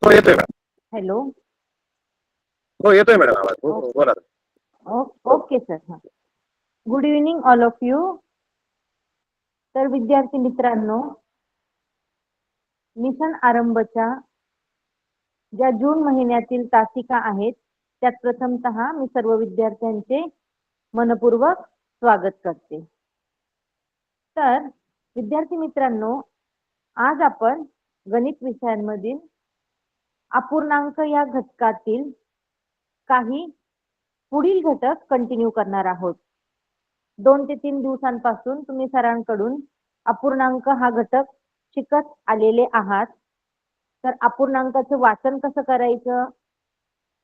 हो येतोय madam. Hello. हो येतोय मॅडम आवाज. हो हो, बोला. Okay sir. Good evening all of you. तर विद्यार्थी मित्रांनो, मिशन आरंभच्या ज्या जून महिन्यातील तासिका आहेत त्यात प्रथमतः मी सर्व विद्यार्थ्यांचे मनपूर्वक स्वागत करते. तर विद्यार्थी मित्रांनो, आज आपण गणित विषयांमधील अपूर्णांक या घटकातील काही पुढील घटक कंटिन्यू करणार आहोत. 2 ते 3 दिवसांपासून तुम्ही सरांकडून अपूर्णांक हा घटक शिकत आलेले आहात. तर अपूर्णांकाचं वाचन कसं करायचं,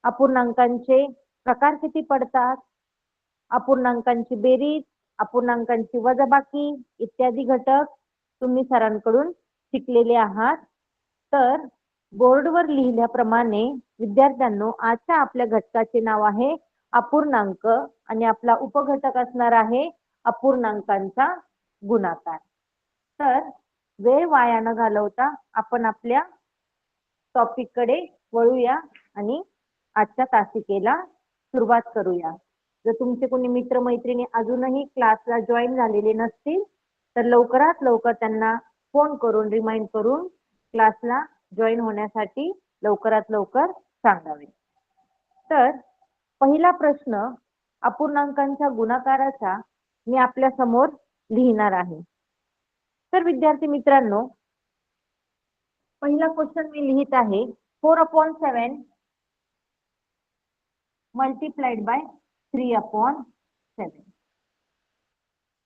अपूर्णांकांचे प्रकार किती पडतात, अपूर्णांकांची बेरीज, अपूर्णांकांची वजाबाकी इत्यादी घटक तुम्ही सरांकडून शिकलेले आहात. तर बोर्डवर लिहिल्याप्रमाणे विद्यार्थ्यांनो, आजच्या आपल्या घटकाचे नाव आहे अपूर्णांक आणि आपला उपघटक असणार आहे अपूर्णांकांचा गुणाकार. तर वेळ वाया न घालवता आपण आपल्या टॉपिक कडे वळूया आणि आजच्या तासिकेला सुरुवात करूया. जर तुमचे कोणी मित्रमैत्रिणी अजूनही क्लासला जॉईन झालेले नसतील तर लवकरात लवकर त्यांना फोन करून रिमाइंड करून क्लासला जॉईन होण्यासाठी लवकरात लवकर सांगावे. तर पहिला प्रश्न अपूर्णांकांच्या गुणाकाराचा मी आपल्या समोर लिहिणार आहे. तर विद्यार्थी मित्रांनो, पहिला क्वेश्चन मी लिहित आहे 4/7 मल्टिप्लाइड बाय 3/7.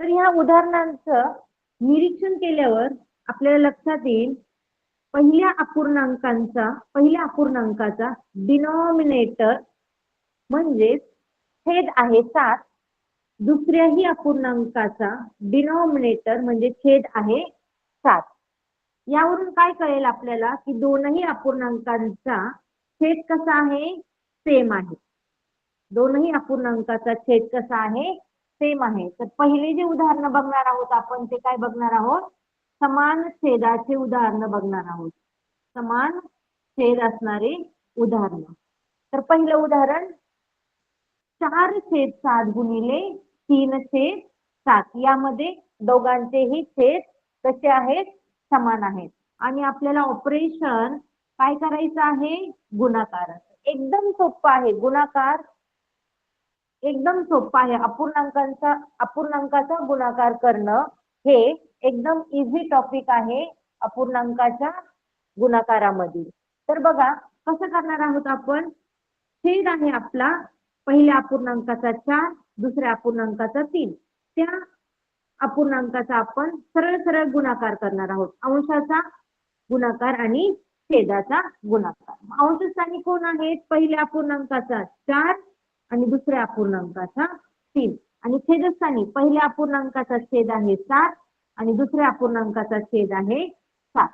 तर ह्या उदाहरणांचं निरीक्षण केल्यावर आपल्याला लक्षात येईल पहिल्या अपूर्णांकाचा डिनॉमिनेटर म्हणजे छेद आहे 7, दुसऱ्याही अपूर्णांकाचा डिनॉमिनेटर म्हणजे छेद आहे 7. यावरून काय कळेल आपल्याला की दोनही अपूर्णांकांचा छेद कसा आहे, सेम आहे. दोनही अपूर्णांकाचा छेद कसा आहे, सेम आहे. तर पहिले जे उदाहरण बघणार आहोत आपण ते काय बघणार आहोत, समान छेदाचे उदाहरण बघणार आहोत. समान छेद असणारे उदाहरण. तर पहिलं उदाहरण 4/7 गुणिले 3/7. यामध्ये दोघांचेही छेद कसे आहेत, समान आहेत. आणि आपल्याला ऑपरेशन काय करायचं आहे, गुणाकार. एकदम सोपं आहे गुणाकार, एकदम सोपं आहे. अपूर्णांकाचा गुणाकार करणं हे एकदम इझी टॉपिक आहे अपूर्णांकाच्या गुणाकारामध्ये. तर बघा कसं करणार आहोत आपण. छेद आहे आपला पहिल्या अपूर्णांकाचा 4, दुसऱ्या अपूर्णांकाचा 3. त्या अपूर्णांकाचा आपण सरळ सरळ गुणाकार करणार आहोत. अंशाचा गुणाकार आणि छेदाचा गुणाकार. अंशस्थानी कोण आहेत, पहिल्या अपूर्णांकाचा 4 आणि दुसऱ्या अपूर्णांकाचा 3. आणि छेदस्थानी पहिल्या अपूर्णांकाचा छेद आहे 7 आणि दुसऱ्या अपूर्णांकाचा छेद आहे 7.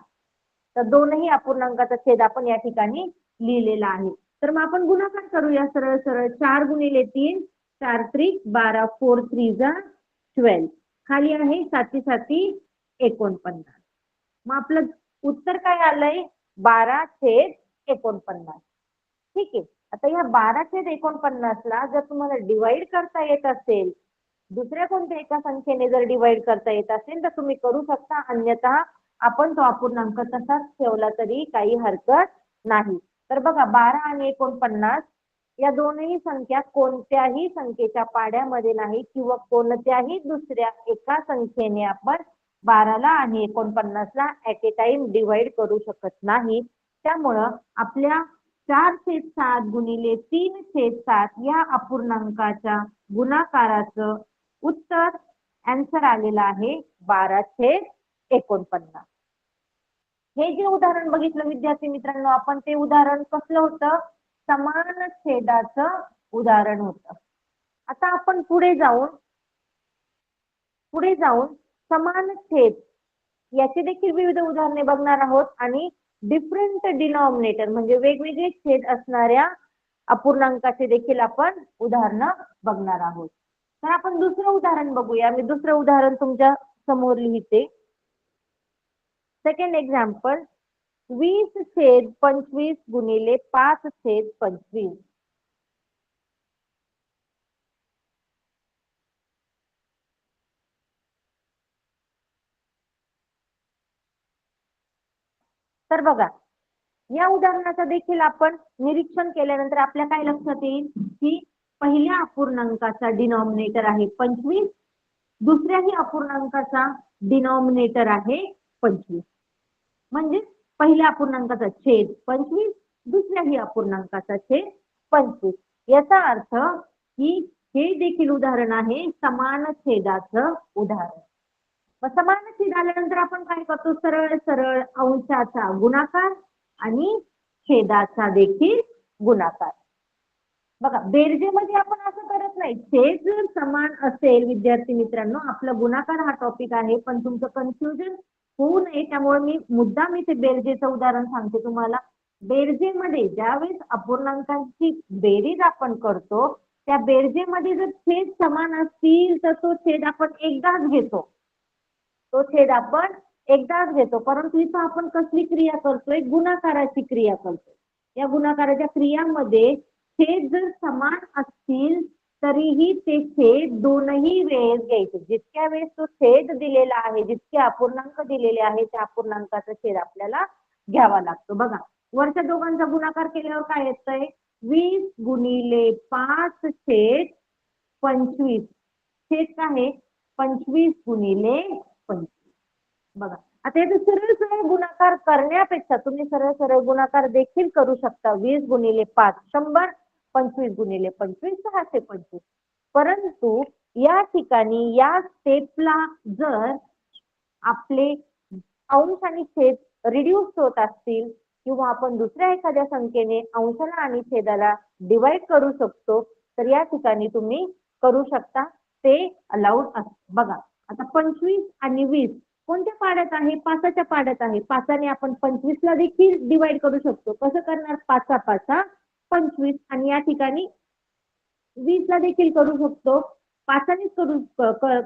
तर दोनही अपूर्णांकाचा छेद आपण या ठिकाणी लिहिलेला आहे. तर मग आपण गुणाकार करूया सरळ सरळ. 4 गुणिले 3 4 त्रिक 12, 4 3 जा 12. खाली आहे 7 7 49. मग आपलं उत्तर काय आलंय, 12/49. ठीक आहे. आता या 12/49 ला जर तुम्हाला डिवाइड करता येत असेल, दुसऱ्या कोणत्या एका संख्येने जर डिवाइड करता येत असेल तर तुम्ही करू शकता, अन्यथा आपण तो अपूर्णांक तसाच ठेवला तरी काही हरकत नाही. तर बघा 12 आणि 49 या दोनही संख्या कोणत्याही संख्येच्या पाड्यामध्ये नाही किंवा कोणत्याही दुसऱ्या एका संख्येने आपण 12ला आणि 49ला ऍट ए टाइम डिवाइड करू शकत नाही. त्यामुळं आपल्या 4/7 गुणिले 3/7 या अपूर्णांकाच्या गुणाकाराचं उत्तर आन्सर आलेलं आहे 12/49. हे जे उदाहरण बघितलं विद्यार्थी मित्रांनो आपण, ते उदाहरण कसलं होतं, समान छेदाचं उदाहरण होतं. आता आपण पुढे जाऊन समान छेद याचे देखील विविध उदाहरणे बघणार आहोत आणि डिफरंट डिनॉमिनेटर म्हणजे वेगवेगळे छेद असणाऱ्या अपूर्णांकाचे देखील आपण उदाहरणं बघणार आहोत. तर आपण दुसरं उदाहरण बघूया. मी दुसरं उदाहरण तुमच्या समोर लिहिते. सेकंड एक्झाम्पल 20/25 गुणिले 5/25. तर बघा, या उदाहरणाचा देखील आपण निरीक्षण केल्यानंतर आपल्या काय लक्षात येईल की पहिल्या अपूर्णांकाचा डिनॉमिनेटर आहे 25, दुसऱ्याही अपूर्णांकाचा डिनॉमिनेटर आहे 25. म्हणजे पहिल्या अपूर्णांकाचा छेद 25, दुसऱ्याही अपूर्णांकाचा छेद 25. याचा अर्थ की हे देखील उदाहरण आहे समान छेदाचं उदाहरण. समान छेद आल्यानंतर आपण काय करतो, सरळ सरळ अंशाचा गुणाकार आणि छेदाचा देखील गुणाकार. बघा, बेरजेमध्ये आपण असं करत नाही. छेद जर समान असेल विद्यार्थी मित्रांनो, आपला गुणाकार हा टॉपिक आहे, पण तुमचं कन्फ्युजन होऊ नये त्यामुळे मी मुद्दाम इथे बेरजेचं उदाहरण सांगते तुम्हाला. बेरजेमध्ये ज्यावेळेस अपूर्णांकांची बेरीज आपण करतो, त्या बेरजेमध्ये जर छेद समान असतील तर तो छेद आपण एकदाच घेतो. परंतु इथं आपण कसली क्रिया करतोय, गुणाकाराची क्रिया करतोय. या गुणाकाराच्या क्रियामध्ये छेद जर समान असतील तरीही ते छेद दोनही वेळेस घ्यायचे. जितक्या वेळेस तो छेद दिलेला आहे, जितके अपूर्णांक दिलेले आहे, त्या अपूर्णांकाचा छेद आपल्याला घ्यावा लागतो. बघा, वरच्या दोघांचा गुणाकार केल्यावर काय येतंय, 20 गुणिले 5/25. छेद काय आहे, 25 गुणिले 25. बघा, आता याचा सरळ सरळ गुणाकार करण्यापेक्षा तुम्ही सरळ सरळ गुणाकार देखील करू शकता. 20 गुणिले 5 100, 25 गुणिले 25 625. परंतु या ठिकाणी या स्टेपला जर आपले अंश आणि छेद रिड्यूस होत असतील किंवा आपण दुसऱ्या एखाद्या संख्येने अंशाला आणि छेदाला डिवाइड करू शकतो, तर या ठिकाणी तुम्ही करू शकता, ते अलाउड असतं. बघा, आता 25 आणि 20 कोणत्या पाड्यात आहे, 5च्या पाड्यात आहे. 5ने आपण 25ला देखील डिवाइड करू शकतो. कसं करणार, 5 5 25, आणि या ठिकाणी 20ला देखील करू शकतो. 5नेच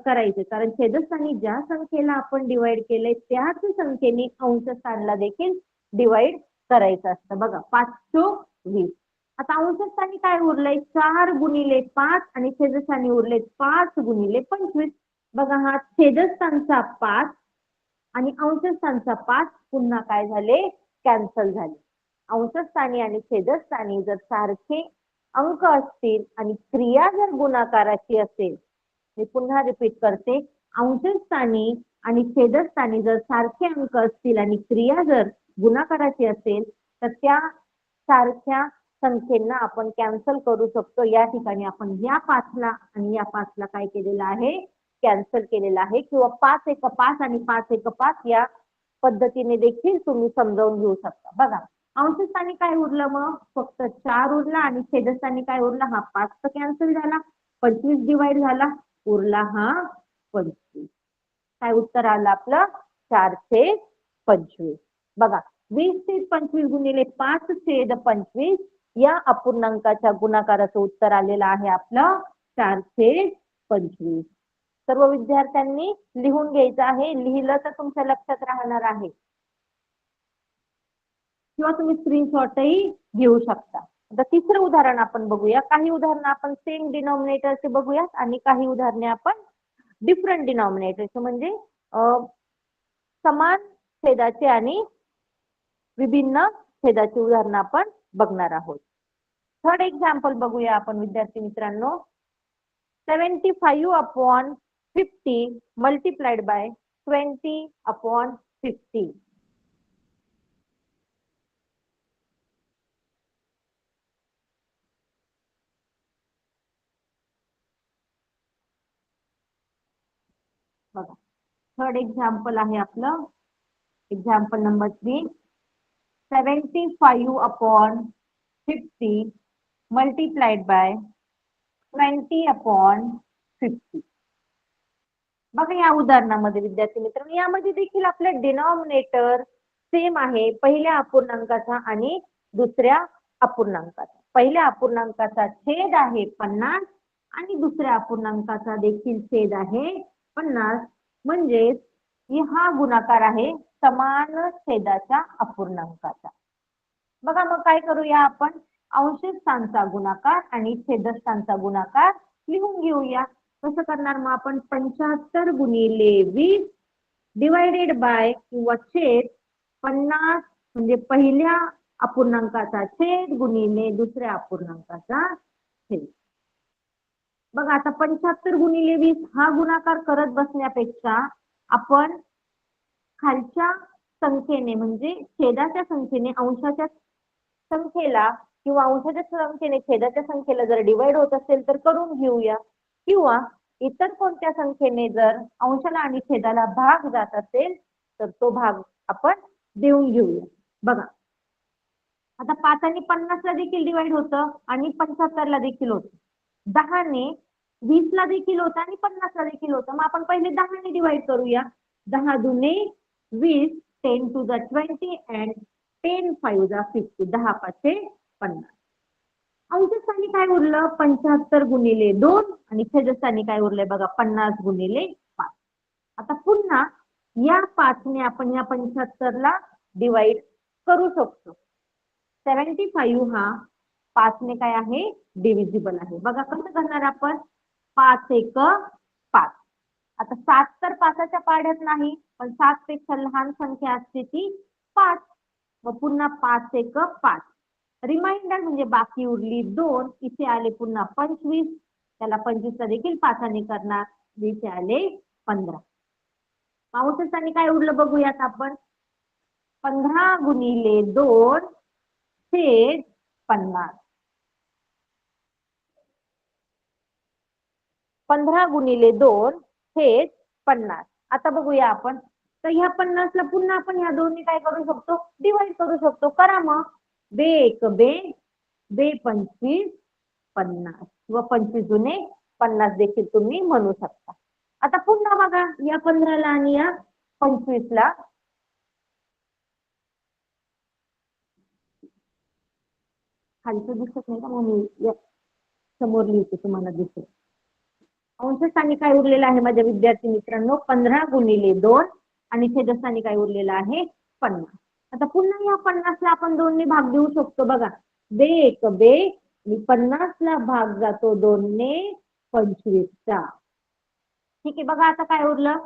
करायचे, कारण छेदस्थानी ज्या संख्येला आपण डिवाइड केले त्याच संख्येने अंशस्थानला देखील डिवाइड करायचं असतं. बघा, 5 चोक 20. आता अंशस्थानी काय उरलंय, 4 गुणिले 5 आणि छेदस्थानी उरले 5 गुणिले 25. बघा, हा छेदस्थानचा 5 आणि अंशस्थानचा 5 पुन्हा काय झाले, कॅन्सल झाले. अंशस्थानी आणि छेदस्थानी जर सारखे अंक असतील आणि क्रिया जर गुणाकाराची असेल, मी पुन्हा रिपीट करते, अंशस्थानी आणि छेदस्थानी जर सारखे अंक असतील आणि क्रिया जर गुणाकाराची असेल तर त्या सारख्या संख्येला आपण कॅन्सल करू शकतो. या ठिकाणी आपण या 5ला आणि या 5ला काय केलेलं आहे, कॅन्सल केलेला आहे. किंवा 5 1 5 आणि 5 1 5 या पद्धतीने देखील तुम्ही समजावून घेऊ शकता. बघा, अंशस्थानी काय उरलं, मग फक्त 4 उरला आणि छेदस्थानी काय उरला, हा 5 तर कॅन्सल झाला, 25 डिवाइड झाला, उरला हा 25. काय उत्तर आलं आपलं, 4/25. बघा, 20/25 गुणिले 5/25 या अपूर्णांकाच्या गुणाकाराचं उत्तर आलेलं आहे आपलं 4/25. सर्व विद्यार्थ्यांनी लिहून घ्यायचं आहे. लिहिलं तर तुमच्या लक्षात राहणार आहे, किंवा तुम्ही स्क्रीनशॉटही घेऊ शकता. आता तिसरं उदाहरण आपण बघूया. काही उदाहरणं आपण सेम डिनॉमिनेटरचे बघूयात आणि काही उदाहरणे आपण डिफरंट डिनॉमिनेटरचे, म्हणजे समान छेदाचे आणि विभिन्न छेदाची उदाहरणं आपण बघणार आहोत. थर्ड एक्झाम्पल बघूया आपण विद्यार्थी मित्रांनो. 75/50 मल्टिप्लाइड बाय 20/50. बघा, थर्ड एक्झाम्पल आहे आपलं एक्झाम्पल नंबर 3. 75/50 multiplied by 20/50. बघा, या उदाहरणामध्ये विद्यार्थी मित्रांनो, यामध्ये देखील आपलं डिनॉमिनेटर सेम आहे, पहिल्या अपूर्णांकाचा आणि दुसऱ्या अपूर्णांकाचा. पहिल्या अपूर्णांकाचा छेद आहे 50 आणि दुसऱ्या अपूर्णांकाचा देखील छेद आहे 50. म्हणजे हा गुणाकार आहे समान छेदाच्या अपूर्णांकाचा. बघा मग काय करूया आपण, अंशस्थानचा गुणाकार आणि छेदस्थानचा गुणाकार लिहून घेऊया. कसं करणार मग आपण, 75 गुणिले 20 डिवायडेड बाय किंवा छेद 50 म्हणजे पहिल्या अपूर्णांकाचा छेद गुणिले दुसऱ्या अपूर्णांकाचा छेद. बघा आता 75 गुणिले 20 हा गुणाकार करत बसण्यापेक्षा आपण खालच्या संख्येने म्हणजे छेदाच्या संख्येने अंशाच्या संख्येला किंवा अंशाच्या संख्येने छेदाच्या संख्येला जर डिवाइड होत असेल तर करून घेऊया, किंवा इतर कोणत्या संख्येने जर अंशाला आणि छेदाला भाग जात असेल तर तो भाग आपण देऊन घेऊया. बघा आता 5 आणि 50 ला देखील डिवाइड होतं आणि 75 ला देखील होतं, 10 ने 20 ला देखील होतं आणि 50 ला देखील होतं. मग आपण पहिले 10 ने डिवाइड करूया. 10 दुने 20, 10 to the 20 and 10 5 जा 50, 10 पाचे 50. अंशस्थानी काय उरलं, 75 गुणिले 2 आणि छेदस्थानी काय उरलंय बघा, 50 गुणिले 5. आता पुन्हा या 5 ने आपण या 75 ला डिवाइड करू शकतो. 75 हा 5 ने काय आहे, डिव्हिजिबल आहे. बघा कसं करणार आपण, 5 एक 5. आता 7 तर 5च्या पाढ्यात नाही, पण 7 पेक्षा लहान संख्या असते ती 5. मग पुन्हा 5 एक 5. रिमाइंडर म्हणजे बाकी उरली 2, इथे आले पुन्हा 25, त्याला 25 ला देखील 5 ने करणार, इथे आले 15. अंशस्थानी काय उरलं बघूयात आपण, 15 गुणिले 2 छेद 50. 15 गुणिले 2 छेद 50. आता बघूया आपण, तर ह्या 50 ला पुन्हा आपण ह्या 2 ने काय करू शकतो, डिवाइड करू शकतो. करा मग, बे एक बे, बे 25 50 व 25 जुने 50 देखील तुम्ही म्हणू शकता. आता पुन्हा बघा या 15 ला आणि या 25 ला खालचं दिसत नाही का, म्हणून समोर लिहिते तुम्हाला दिसेल. अंशस्थानी काय उरलेलं आहे माझ्या विद्यार्थी मित्रांनो, 15 गुणिले 2 आणि छेदस्थानी काय उरलेलं आहे 50. आता पुन्हा या 50 ला आपण 2 ने भाग देऊ शकतो. बघा बे एक बे आणि 50 ला भाग जातो 2 ने 25 चा. ठीक आहे, बघा आता काय उरलं,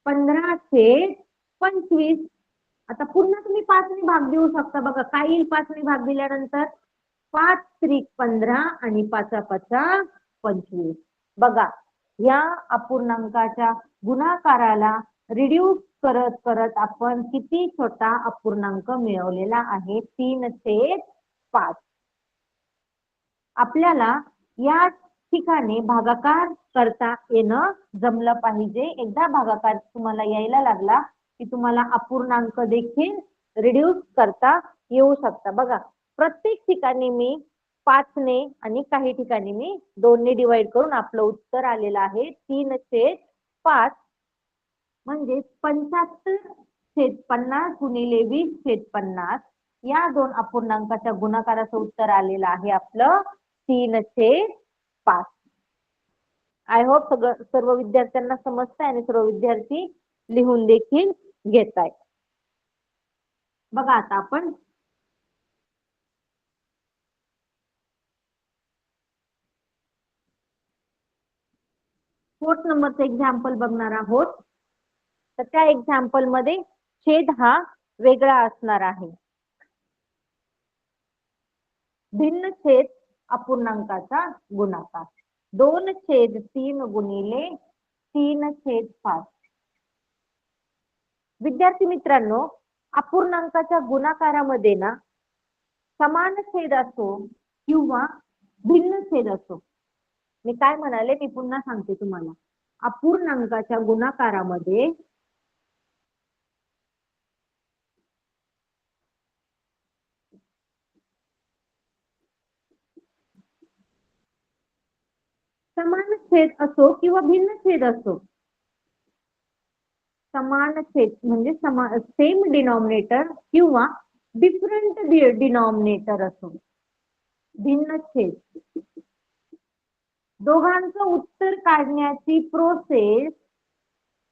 15 छेद 25. आता पुन्हा तुम्ही 5 ने भाग देऊ शकता. बघा काय येईल 5 ने भाग दिल्यानंतर, 5 त्रिक 15 आणि 5 5 25. बघा या अपूर्णांकाच्या गुणाकाराला रिड्यूस करत करत आपण किती छोटा अपूर्णांक मिळवलेला आहे, 3/5. आपल्याला या ठिकाणी भागाकार करता येणं जमलं पाहिजे. एकदा भागाकार तुम्हाला यायला लागला की तुम्हाला अपूर्णांक देखील रिड्यूस करता येऊ शकता. बघा प्रत्येक ठिकाणी मी 5 ने आणि काही ठिकाणी मी 2 ने डिवाइड करून आपलं उत्तर आलेलं आहे 3/5. म्हणजे 75/50 गुणिले 20/50 या 2 अपूर्णांकाच्या गुणाकाराचं उत्तर आलेलं आहे आपलं 3/5. आय होप सर्व विद्यार्थ्यांना समजतंय आणि सर्व विद्यार्थी लिहून देखील घेताय. बघा आता आपण फोर्थ नंबरचं एक्झाम्पल बघणार आहोत. तर त्या एक्झाम्पल मध्ये छेद हा वेगळा असणार आहे. भिन्न छेद अपूर्णांकाचा गुणाकार 2/3 गुणिले 3/5. विद्यार्थी मित्रांनो, अपूर्णांकाच्या गुणाकारामध्ये ना समान छेद असो किंवा भिन्न छेद असो, मी काय म्हणाले मी पुन्हा सांगते तुम्हाला, अपूर्णांकाच्या गुणाकारामध्ये समान छेद असो किंवा भिन्न छेद असो, समान छेद म्हणजे सेम डिनॉमिनेटर किंवा डिफरंट डिनॉमिनेटर असो, भिन्न छेद, दोघांचं उत्तर काढण्याची प्रोसेस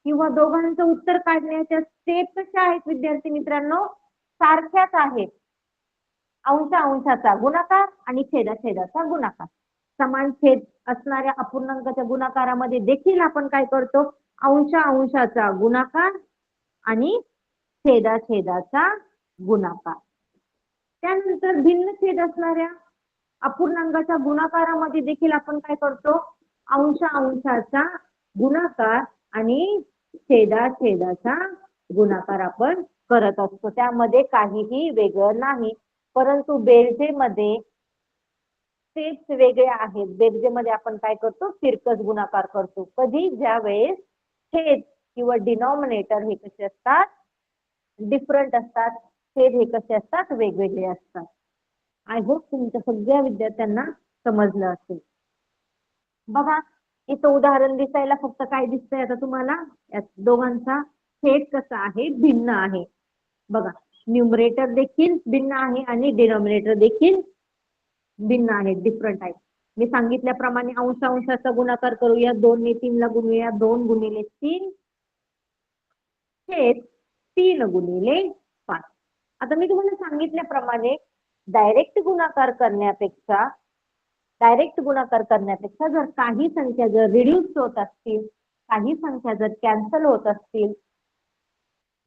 किंवा दोघांचं उत्तर काढण्याच्या स्टेप कशा आहेत विद्यार्थी मित्रांनो? सारख्याच आहेत. अंशाचा गुणाकार आणि छेदाचा गुणाकार. समान छेद असणाऱ्या अपूर्णांकाच्या गुणाकारामध्ये देखील आपण काय करतो? अंशाचा गुणाकार आणि छेदाचा गुणाकार. त्यानंतर भिन्न छेद असणाऱ्या अपूर्णांकाच्या गुणाकारामध्ये देखील आपण काय करतो? अंशाचा गुणाकार आणि छेदाचा गुणाकार आपण करत असतो. त्यामध्ये काहीही वेगळं नाही. परंतु बेरजेमध्ये स्टेप्स वेगळे आहेत. बेरजेमध्ये आपण काय करतो? तिरकस गुणाकार करतो. कधी? ज्या वेळेस छेद किंवा डिनॉमिनेटर हे कसे असतात? डिफरंट असतात. छेद हे कसे असतात? वेगवेगळे असतात. आय होप तुमच्या सगळ्या विद्यार्थ्यांना समजलं असेल. बघा इथं उदाहरण दिसायला फक्त काय दिसतंय आता तुम्हाला? या दोघांचा छेद कसा आहे? भिन्न आहे. बघा न्यूमरेटर देखील भिन्न आहे आणि डिनॉमिनेटर देखील भिन्न आहे, डिफरंट आहे. मी सांगितल्याप्रमाणे अंशाचा गुणाकार करूया. 2 ने 3 ला गुणूया. 2 गुणिले 3 छेद 3 गुणिले 5. आता मी तुम्हाला सांगितल्याप्रमाणे डायरेक्ट गुणाकार करण्यापेक्षा जर काही संख्या जर रिड्यूस होत असतील, काही संख्या जर कॅन्सल होत असतील,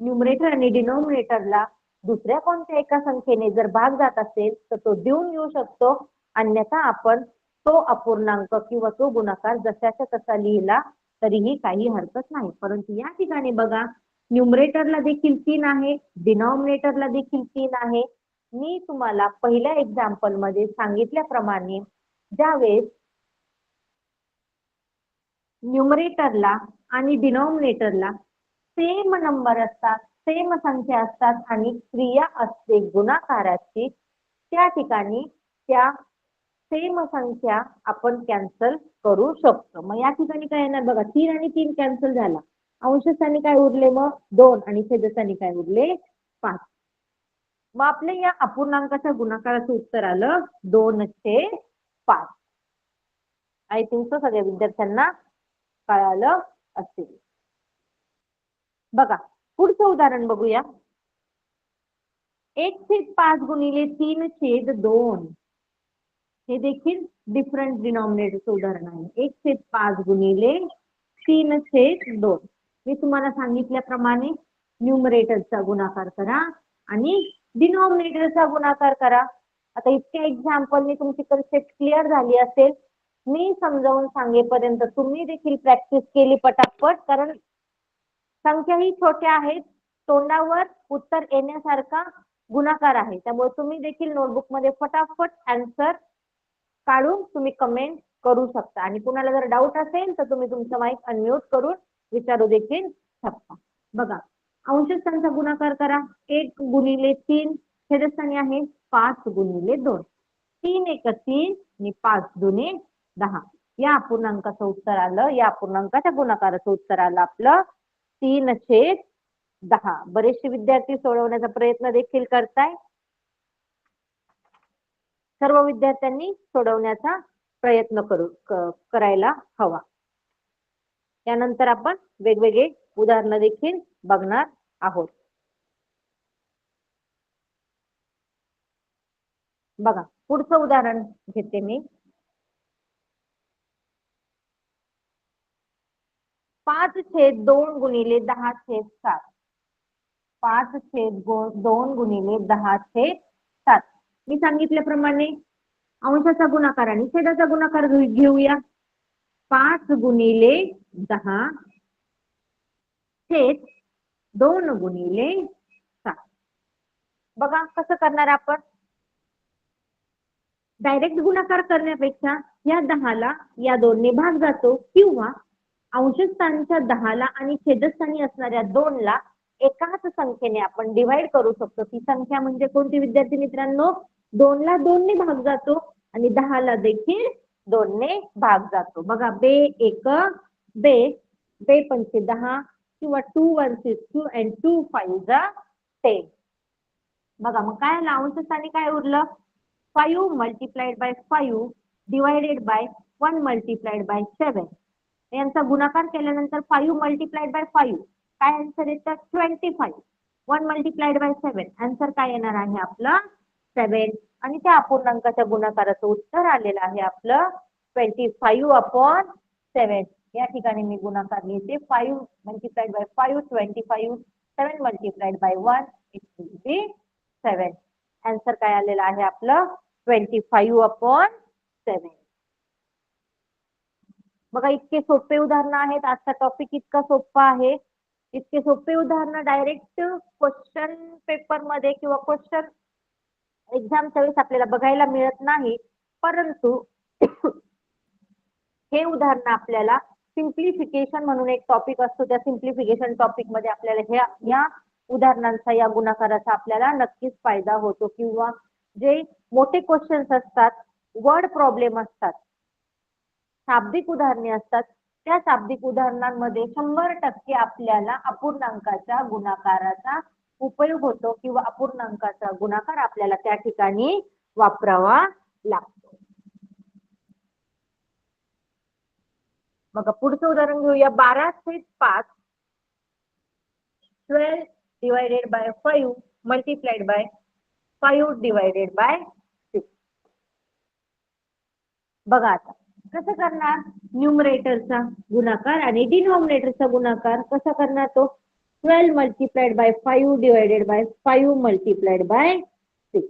न्यूमरेटर आणि डिनॉमिनेटरला दुसऱ्या कोणत्या एका संख्येने जर भाग जात असेल तर तो देऊन येऊ शकतो. अन्यथा आपण तो अपूर्णांक किंवा तो गुणाकार जशाच्या तसा लिहिला तरीही काही हरकत नाही. परंतु या ठिकाणी बघा न्यूमरेटरला देखील 3 आहे, डिनॉमिनेटरला देखील 3 आहे. मी तुम्हाला पहिल्या एक्झाम्पल मध्ये सांगितल्याप्रमाणे ज्यावेळेस न्यूमरेटरला आणि डिनॉमिनेटरला सेम नंबर असतात, सेम संख्या असतात आणि क्रिया असते गुणाकाराची, त्या ठिकाणी त्या सेम संख्या आपण कॅन्सल करू शकतो. मग या ठिकाणी काय येणार बघा? 3 आणि 3 कॅन्सल झाला. अंशस्थानी काय उरले? मग 2 आणि छेदस्थानी काय उरले? 5. मग आपल्या या अपूर्णांकाच्या गुणाकाराचं उत्तर आलं 2/5. आय थिंक सगळ्या विद्यार्थ्यांना कळालं असेल. बघा पुढचं उदाहरण बघूया. 1/5 गुणिले 3/2. हे देखील डिफरंट डिनॉमिनेटरचं उदाहरण आहे. 1/5 गुणिले 3/2. मी तुम्हाला सांगितल्याप्रमाणे न्यूमरेटरचा गुणाकार करा आणि डिनॉमिनेटरचा गुणाकार करा. आता इतक्या एक्झाम्पलने तुमची कन्सेप्ट क्लिअर झाली असेल. मी समजावून सांगेपर्यंत तुम्ही देखील प्रॅक्टिस केली पटापट, कारण संख्या ही छोट्या आहेत. तोंडावर उत्तर येण्यासारखा गुणाकार आहे. त्यामुळे तुम्ही देखील नोटबुक मध्ये फटाफट आन्सर काढून तुम्ही कमेंट करू शकता. आणि कुणाला जर डाऊट असेल तर तुम्ही तुमचं माईक अनम्यूट करून विचारू देखील शकता. बघा अंशस्थानचा गुणाकार करा. 1 गुणिले 3 छेदस्थानी आहे 5 गुणिले 2. 3 1 3 आणि 5 2 10. या अपूर्णांकाचं उत्तर आलं, या अपूर्णांकाच्या गुणाकाराचं उत्तर आलं आपलं 3/10. बरेचसे विद्यार्थी सोडवण्याचा प्रयत्न देखील करताय. सर्व विद्यार्थ्यांनी सोडवण्याचा प्रयत्न करायला हवा. त्यानंतर आपण वेगवेगळे उदाहरण देखील बघणार आहोत. बघा पुढचं उदाहरण घेते मी. 5/2 गुणिले 10/7. 5/2 गुणिले 10/7. मी सांगितल्याप्रमाणे अंशाचा गुणाकार आणि छेदाचा गुणाकार घेऊया. 5 गुणिले 10 छेद 2 गुणिले 7. बघा कसं करणार आपण? डायरेक्ट गुणाकार करण्यापेक्षा या 10ला या 2ने भाग जातो, किंवा अंशस्थानच्या 10ला आणि छेदस्थानी असणाऱ्या 2ला एकाच संख्येने आपण डिवाइड करू शकतो. ती संख्या म्हणजे कोणती विद्यार्थी मित्रांनो? 2ला 2ने भाग जातो आणि 10ला देखील 2ने भाग जातो. बघा बे 5 10 किंवा 2 1 6 2 and 2 5 10. बघा मग काय आलं? अंशस्थानी काय उरलं? 5 multiplied by 5 divided by 1 multiplied by 7. यांचा गुणाकार केल्यानंतर 5 मल्टिप्लाइड बाय 5 काय आन्सर येतं 25. 1 मल्टिप्लाइड बाय 7 आन्सर काय येणार आहे आपलं 7 आणि त्या अपूर्णांकाच्या गुणाकाराचं उत्तर आलेलं आहे आपलं 25/7. या ठिकाणी मी गुणाकार लिहिते 5 multiplied by 5 25. 7 multiplied by 1 it will be 7. Answer काय आलेलं आहे आपलं 25/7. बघा इतके सोपे उदाहरणं आहेत. आजचा टॉपिक इतका सोपा आहे. इतके सोपे उदाहरणं डायरेक्ट क्वेश्चन पेपर मध्ये किंवा क्वेश्चन एक्झामच्या वेळेस आपल्याला बघायला मिळत नाही, परंतु हे उदाहरण आपल्याला सिम्प्लिफिकेशन म्हणून एक टॉपिक असतो, त्या सिम्प्लिफिकेशन टॉपिक मध्ये आपल्याला या उदाहरणांचा या गुणाकाराचा आपल्याला नक्कीच फायदा होतो. किंवा जे मोठे क्वेश्चन्स असतात, वर्ड प्रॉब्लेम असतात, शाब्दिक उदाहरणे असतात, त्या शाब्दिक उदाहरणांमध्ये 100% आपल्याला अपूर्णांकाच्या गुणाकाराचा उपयोग होतो किंवा अपूर्णांकाचा गुणाकार आपल्याला त्या ठिकाणी वापरावा लागतो. बघा पुढचं उदाहरण घेऊया. 12/5 12 divided by 5 multiplied by 5 divided by 6. बघा आता कसं करणार, न्यूमरेटरचा गुणाकार आणि डिनॉमिनेटरचा गुणाकार कसा करणार तो 12 multiplied by 5 divided by 5 multiplied by 6.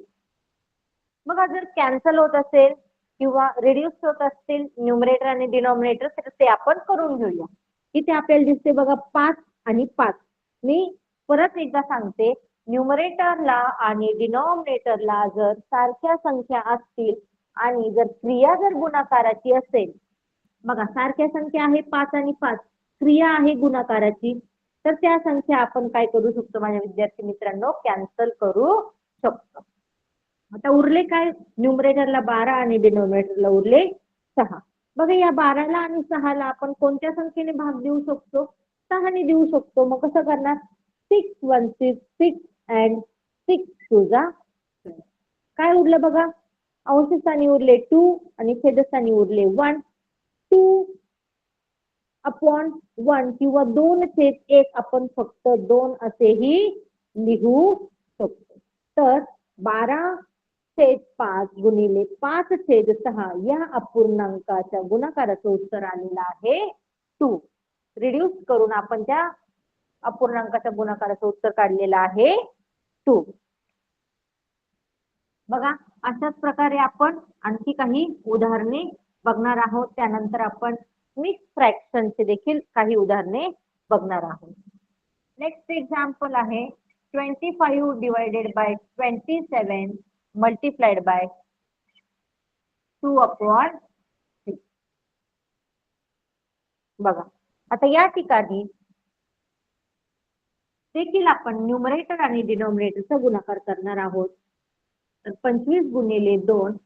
बघा जर कॅन्सल होत असेल किंवा रिड्यूस होत असतील न्यूमरेटर आणि डिनॉमिनेटर तर ते आपण करून घेऊया. इथे आपल्याला दिसते बघा 5 आणि 5. मी परत एकदा सांगते, न्यूमरेटरला आणि डिनॉमिनेटरला जर सारख्या संख्या असतील आणि जर क्रिया जर गुणाकाराची असेल, बघा सारख्या संख्या आहे 5 आणि 5, क्रिया आहे गुणाकाराची, तर त्या संख्या आपण काय करू शकतो माझ्या विद्यार्थी मित्रांनो, कॅन्सल करू शकतो. आता उरले काय, न्यूमरेटरला 12 आणि डिनॉमिनेटरला उरले 6. बघा या 12ला आणि 6ला आपण कोणत्या संख्येने भाग देऊ शकतो, 6 ने देऊ शकतो. मग कसं करणार, 6 1 6 6 and 6 2 जा 12. काय उरलं बघा, अंशस्थानी उरले 2 आणि छेदस्थानी उरले 1. 2/1 किंवा 2/1 आपण फक्त 2 असेही लिहू शकतो. तर 12/5 गुणिले 5/6 या अपूर्णांकाच्या गुणाकाराचं उत्तर आलेलं आहे 2. रिड्यूस करून आपण त्या अपूर्णांकाच्या गुणाकाराचं उत्तर काढलेलं आहे 2. बघा अशाच प्रकारे आपण आणखी काही उदाहरणे बघणार आहोत. त्यानंतर आपण मिक्स फ्रॅक्शनचे देखील काही उदाहरणे बघणार आहोत. नेक्स्ट एक्झाम्पल आहे 25 डिवायडेड बाय 27 मल्टिप्लाइड बाय 2/6. बघा आता या ठिकाणी देखील आपण न्यूमरेटर आणि डिनॉमिनेटरचा गुणाकार करणार आहोत. तर 25 गुणिले 2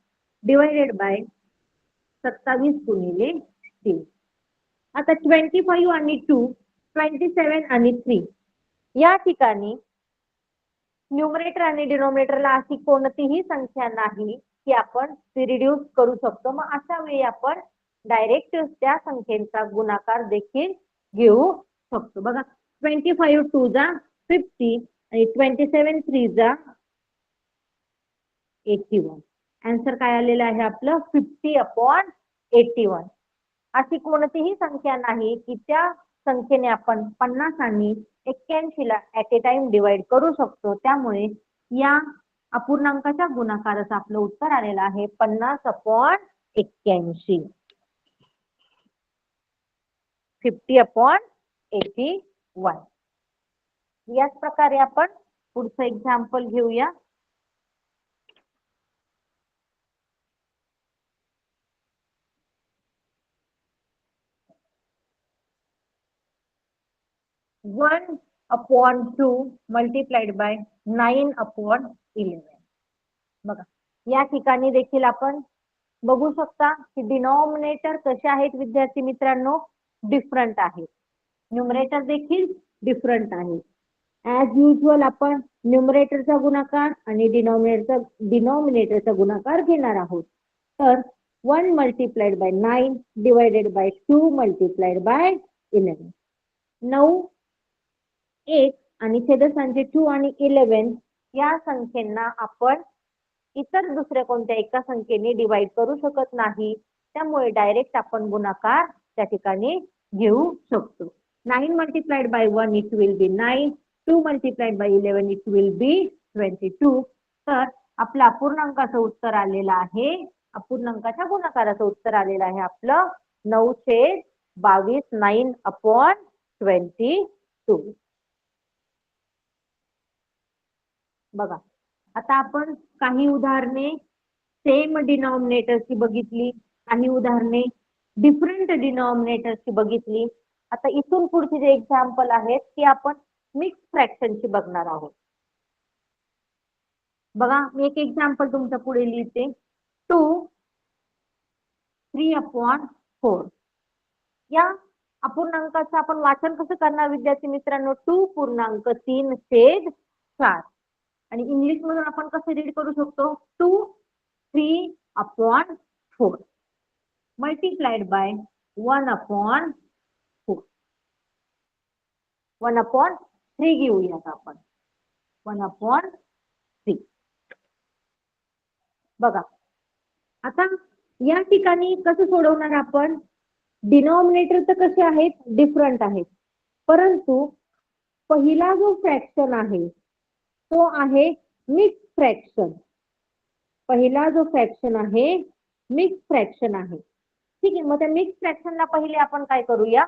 डिवायडेड बाय 27 गुणिले 3. आता 25 आणि 2, 27 आणि 3 या ठिकाणी न्यूमरेटर आणि डिनॉमिनेटरला अशी कोणतीही संख्या नाही की आपण ती रिड्यूस करू शकतो. मग अशा वेळी आपण डायरेक्ट त्या संख्येचा गुणाकार देखील घेऊ शकतो. बघा 25 2 जा 50 आणि 27 3 जा 81. आन्सर काय आलेलं आहे आपलं 50/81. अशी कोणतीही संख्या नाही की त्या संख्येने आपण 50 आणि 81 ला ऍट ए टाइम डिवाइड करू शकतो. त्यामुळे या अपूर्णांकाच्या गुणाकाराचं आपलं उत्तर आलेलं आहे 50/81. 50/81. याच प्रकारे आपण पुढचं एक्झाम्पल घेऊया. One upon 2 multiplied by 9/11. बघा या ठिकाणी देखील आपण बघू शकता की डिनॉमिनेटर कसे आहेत विद्यार्थी मित्रांनो, डिफरंट आहेत. न्यूमरेटर देखील डिफरंट आहे. ऍज युजल आपण न्यूमरेटरचा गुणाकार आणि डिनॉमिनेटरचा गुणाकार घेणार आहोत. तर 1 multiplied by 9 divided by 2 multiplied by 11. 9, 1 आणि छेदस्थानचे 2 आणि 11 या संख्येना आपण इतर दुसऱ्या कोणत्या एका संख्येने डिवाइड करू शकत नाही, त्यामुळे डायरेक्ट आपण गुणाकार त्या ठिकाणी घेऊ शकतो. 9 multiplied by 1 it will be 9, 2 multiplied by 11 it will be 22. तर आपलं अपूर्णांकाचं उत्तर आलेलं आहे, अपूर्णांकाच्या गुणाकाराचं उत्तर आलेलं आहे आपलं 9/22, 9/22. बघा, आता आपण काही उदाहरणे सेम डिनॉमिनेटरची बघितली, काही उदाहरणे डिफरंट डिनॉमिनेटरची बघितली. आता इथून पुढचे जे एक्झाम्पल आहेत ते आपण मिक्स फ्रॅक्शनची बघणार आहोत. बघा, मी एक एक्झाम्पल तुमच्या पुढे लिहिते. 2 3/4 या अपूर्णांकाचं आपण वाचन कसं करणार विद्यार्थी मित्रांनो? 2.3/4 आणि इंग्लिश मधून आपण कसं रीड करू शकतो? 2 3/4 मल्टिप्लाइड बाय 1/4. 1/3 घेऊयात आपण. 1/3. बघा, आता या ठिकाणी कसं सोडवणार आपण? डिनॉमिनेटर तर कसे आहेत? डिफरंट आहेत, परंतु पहिला जो फ्रॅक्शन आहे तो आहे मिक्स फ्रॅक्शन. पहिला जो फ्रॅक्शन आहे मिक्स फ्रॅक्शन आहे. ठीक आहे, मग त्या मिक्स फ्रॅक्शनला पहिले आपण काय करूया?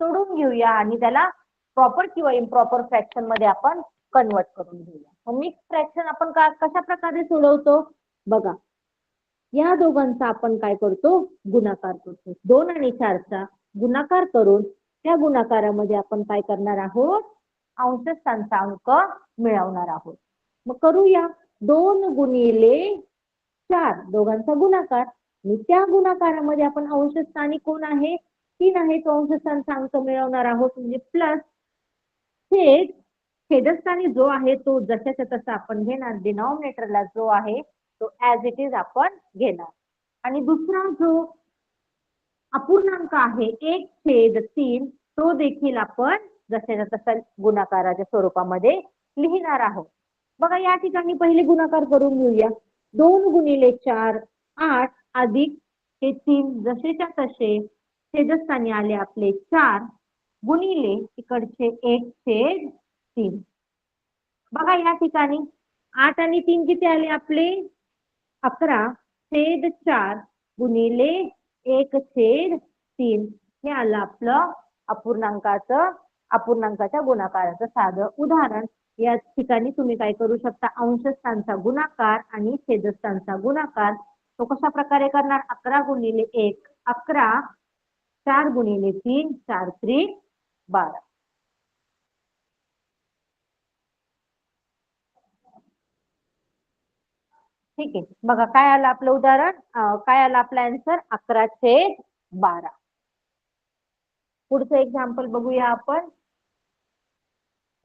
सोडून घेऊया आणि त्याला प्रॉपर किंवा इम्प्रॉपर फ्रॅक्शन मध्ये आपण कन्वर्ट करून घेऊया. मग मिक्स फ्रॅक्शन आपण कशा प्रकारे सोडवतो? बघा, या दोघांचा आपण काय करतो? गुणाकार करतो. 2 आणि 4चा गुणाकार करून त्या गुणाकारामध्ये आपण काय करणार आहोत? अंशस्थानचा अंक मिळवणार आहोत. मग करूया. 2 गुणिले 4 दोघांचा गुणाकार आणि त्या गुणाकारामध्ये आपण अंशस्थानी कोण आहे? 3 आहे, तो अंशस्थानचा अंक मिळवणार आहोत. म्हणजे प्लस छेदस्थानी जो आहे तो जशाच्या तसा आपण घेणार. डिनॉमिनेटरला जो आहे तो ऍज इट इज आपण घेणार. आणि दुसरा जो अपूर्णांक आहे 1/3 तो देखील आपण जशाच्या तसा गुणाकाराच्या स्वरूपामध्ये लिहिणार आहोत. बघा, या ठिकाणी पहिले गुणाकार करून घेऊया. 2 गुणिले 4 8 अधिक हे 3 जसेच्या तसे छेदस्थानी आले आपले 4 गुणिले इकडचे 1/3. बघा, या ठिकाणी 8 आणि 3 किती आले आपले? 11/4 गुणिले 1/3 हे आलं आपलं अपूर्णांकाच्या गुणाकाराचं साधं उदाहरण. या ठिकाणी तुम्ही काय करू शकता? अंशस्थानचा गुणाकार आणि छेदस्थानचा गुणाकार तो कशा प्रकारे करणार? 11 गुणिले 1 11, 4 गुणिले 3 4×3 12. ठीक आहे, बघा काय आलं आपलं उदाहरण, काय आलं आपला आन्सर? 11/12. पुढचं एक्झाम्पल बघूया आपण.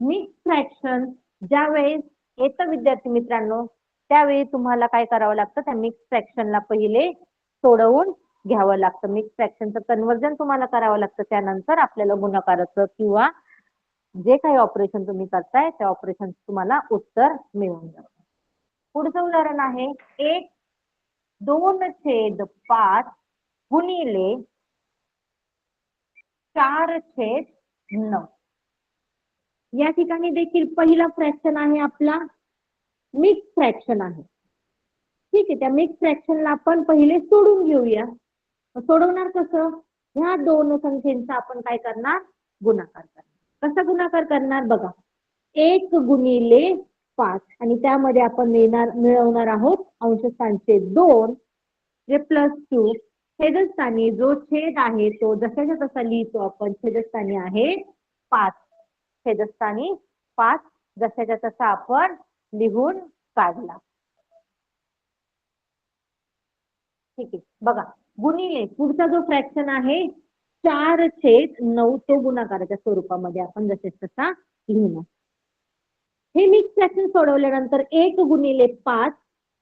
मिक्स फ्रॅक्शन ज्या वेळेस येतं विद्यार्थी मित्रांनो, त्यावेळी तुम्हाला काय करावं लागतं? त्या मिक्स फ्रॅक्शनला पहिले सोडवून घ्यावं लागतं. मिक्स फ्रॅक्शनचं कन्वर्जन तुम्हाला करावं लागतं. त्यानंतर आपल्याला गुणाकाराचं किंवा जे काही ऑपरेशन तुम्ही करताय त्या ऑपरेशन तुम्हाला उत्तर मिळून जातं. पुढचं उदाहरण आहे 1/2 गुणिले 4/9. या ठिकाणी देखील पहिला फ्रॅक्शन आहे आपला मिक्स फ्रॅक्शन आहे. ठीक आहे, त्या मिक्स फ्रॅक्शनला आपण पहिले सोडून घेऊया. सोडवणार कसं? ह्या दोन संख्येचा आपण काय करणार? गुणाकार करणार. कसा गुणाकार करणार? बघा, 1 गुणिले 5 आणि त्यामध्ये आपण मिळवणार आहोत अंशस्थानचे 2 जे +2. छेदस्थानी जो छेद आहे तो जशाच्या तसा लिहितो आपण. छेदस्थानी आहे 5. छेदस्थानी 5 जशाच्या तसा आपण लिहून काढला. ठीक आहे, बघा गुणिले पुढचा जो फ्रॅक्शन आहे 4/9 तो गुणाकाराच्या स्वरूपामध्ये आपण जशाच्या तसा लिहिणार. हे मिक्स फ्रॅक्शन सोडवल्यानंतर 1 गुणिले 5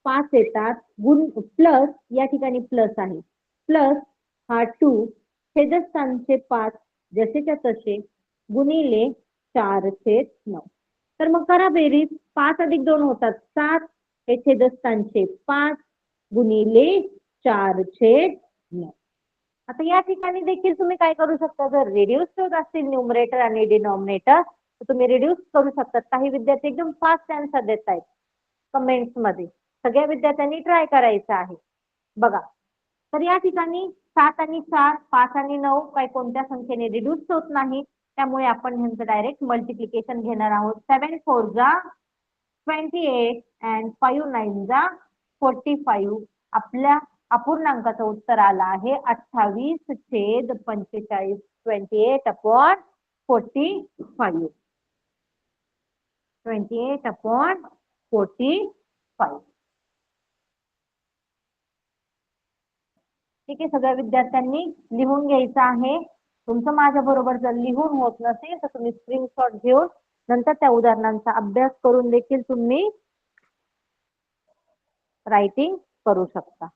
5 येतात, गुण प्लस या ठिकाणी प्लस आहे, प्लस हा 2 छेदस्थानचे 5 जसेच्या तसे गुणिले 4/9. तर मग करा बेरीज, 5 अधिक 2 होतात 7, हे छेदस्थानचे 5 गुणिले 4/9. आता या ठिकाणी देखील तुम्ही काय करू शकता, जर रिड्यूस होत असतील न्यूमरेटर आणि डिनॉमिनेटर तर तुम्ही रिड्यूस करू शकता. काही विद्यार्थी एकदम फास्ट आन्सर देत आहेत कमेंट्स मध्ये, सगळ्या विद्यार्थ्यांनी ट्राय करायचं आहे बघा. तर या ठिकाणी 7 आणि 4, 5 आणि 9 काय कोणत्या संख्येने रिड्यूस होत नाही, त्यामुळे आपण ह्यांचं डायरेक्ट मल्टिप्लिकेशन घेणार आहोत. 7 4 जा 28 and 5 9 जा 45. आपल्या अपूर्णांकाचं उत्तर आलं आहे 28/45. 28/45. 28/45. ठीक आहे, सगळ्या विद्यार्थ्यांनी लिहून घ्यायचं आहे. तुमचं माझ्या बरोबर जर लिहून होत नसेल तर तुम्ही स्क्रीनशॉट घेऊन नंतर त्या उदाहरणांचा अभ्यास करून देखील तुम्ही रायटिंग करू शकता.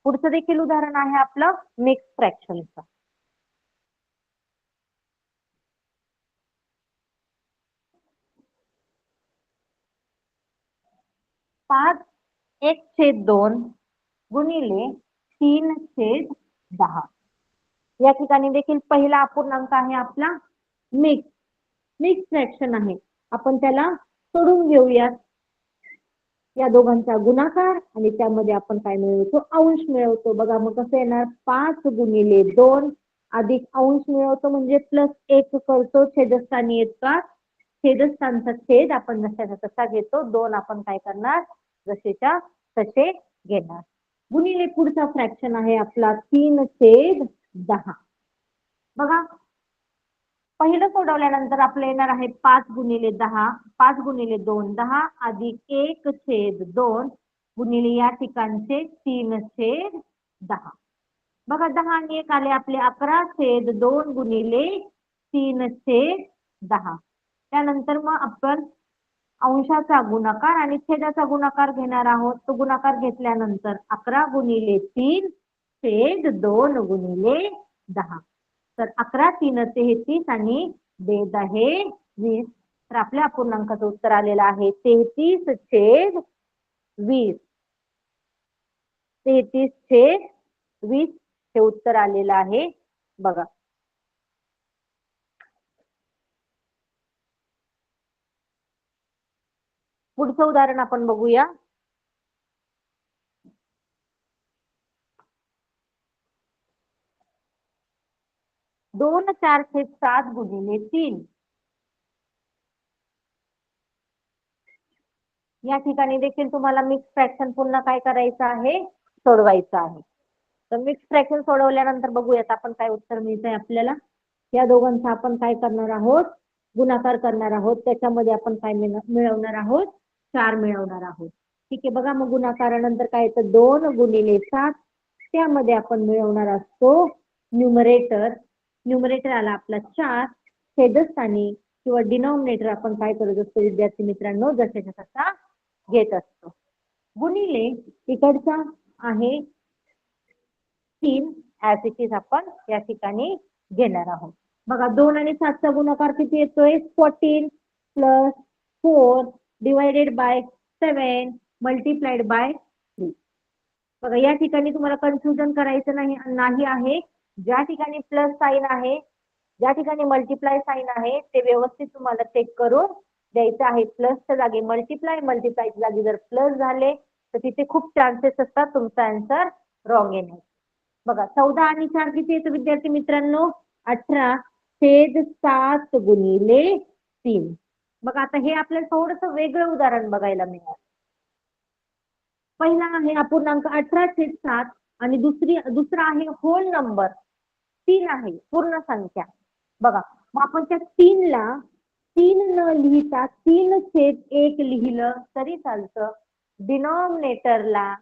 पुढचं देखील उदाहरण आहे आपलं मिक्स फ्रॅक्शनचं. 5/1/2 गुणिले 3/10. या ठिकाणी देखील पहिला अपूर्णांक आहे आपला मिक्स फ्रॅक्शन आहे. आपण त्याला सोडून घेऊयात. या दोघांचा गुणाकार आणि त्यामध्ये आपण काय मिळवतो, अंश मिळवतो. बघा मग कसं येणार, 5 गुणिले 2 अधिक अंश मिळवतो म्हणजे +1 करतो. छेदस्थानी येतात, छेदस्थानचा छेद आपण जशाचा तसा घेतो. 2 आपण काय करणार, जसेच्या तसे घेणार. गुणिले पुढचा फ्रॅक्शन आहे आपला 3/10. बघा पहिलं सोडवल्यानंतर आपलं येणार आहे 5 गुणिले 10, 5 गुणिले 2 10 अधिक 1/2 गुणिले या ठिकाणचे 3/10. बघा 10 आणि 1 आले आपले 11/2 गुणिले 3/10. त्यानंतर मग आपण अंशाचा गुणाकार आणि छेदाचा गुणाकार घेणार आहोत. तो गुणाकार घेतल्यानंतर 11 गुणिले 3/2 गुणिले 10. तर 11 3 33 आणि बेद आहे 20. तर आपल्या अपूर्णांकाचं उत्तर आलेलं आहे 33/20. 33/20 हे उत्तर आलेलं आहे बघा. पुढचं उदाहरण आपण बघूया. 2/4/7 गुणिले 3. या ठिकाणी देखील तुम्हाला मिक्स फ्रॅक्शन पुन्हा काय करायचं आहे, सोडवायचं आहे. तर मिक्स फ्रॅक्शन सोडवल्यानंतर बघूयात आपण काय उत्तर मिळतंय आपल्याला. या दोघांचा आपण काय करणार आहोत, गुणाकार करणार आहोत. त्याच्यामध्ये आपण काय मिळवणार आहोत, 4 मिळवणार आहोत. ठीक आहे, बघा मग गुणाकारानंतर काय येतं, 2 गुणिले 7. त्यामध्ये आपण मिळवणार असतो न्यूमरेटर आला आपला 4. छेदस्थानी किंवा डिनॉमिनेटर आपण काय करत असतो विद्यार्थी मित्रांनो, जशाच्या तसा घेत असतो. गुणिले इकडचा आहे 3 ऍज इट इज आपण या ठिकाणी घेणार आहोत. बघा 2 आणि 7चा गुणाकार किती येतोय, 14 + 4 डिवायडेड बाय 7 मल्टिप्लाइड बाय 3. बघा या ठिकाणी तुम्हाला कन्फ्युजन करायचं नाही आहे. ज्या ठिकाणी प्लस साइन आहे, ज्या ठिकाणी मल्टिप्लाय साइन आहे ते व्यवस्थित तुम्हाला चेक करून द्यायचं आहे. प्लसच्या जागी मल्टिप्लाय, मल्टिप्लायच्या जागी जर प्लस झाले तर तिथे खूप चान्सेस असतात तुमचा आन्सर रॉंग येण्याचे. बघा 14 आणि 4 किती येतं विद्यार्थी मित्रांनो, 18/7 गुणिले 3. बघा आता हे आपल्याला थोडंसं वेगळं उदाहरण बघायला मिळालं. पहिला आहे अपूर्णांक 18/7 आणि दुसरा आहे होल नंबर 3 आहे, पूर्ण संख्या. बघा मग आपण त्या 3ला 3 न लिहिता 3/1 लिहिलं तरी चालतं. डिनॉमिनेटरला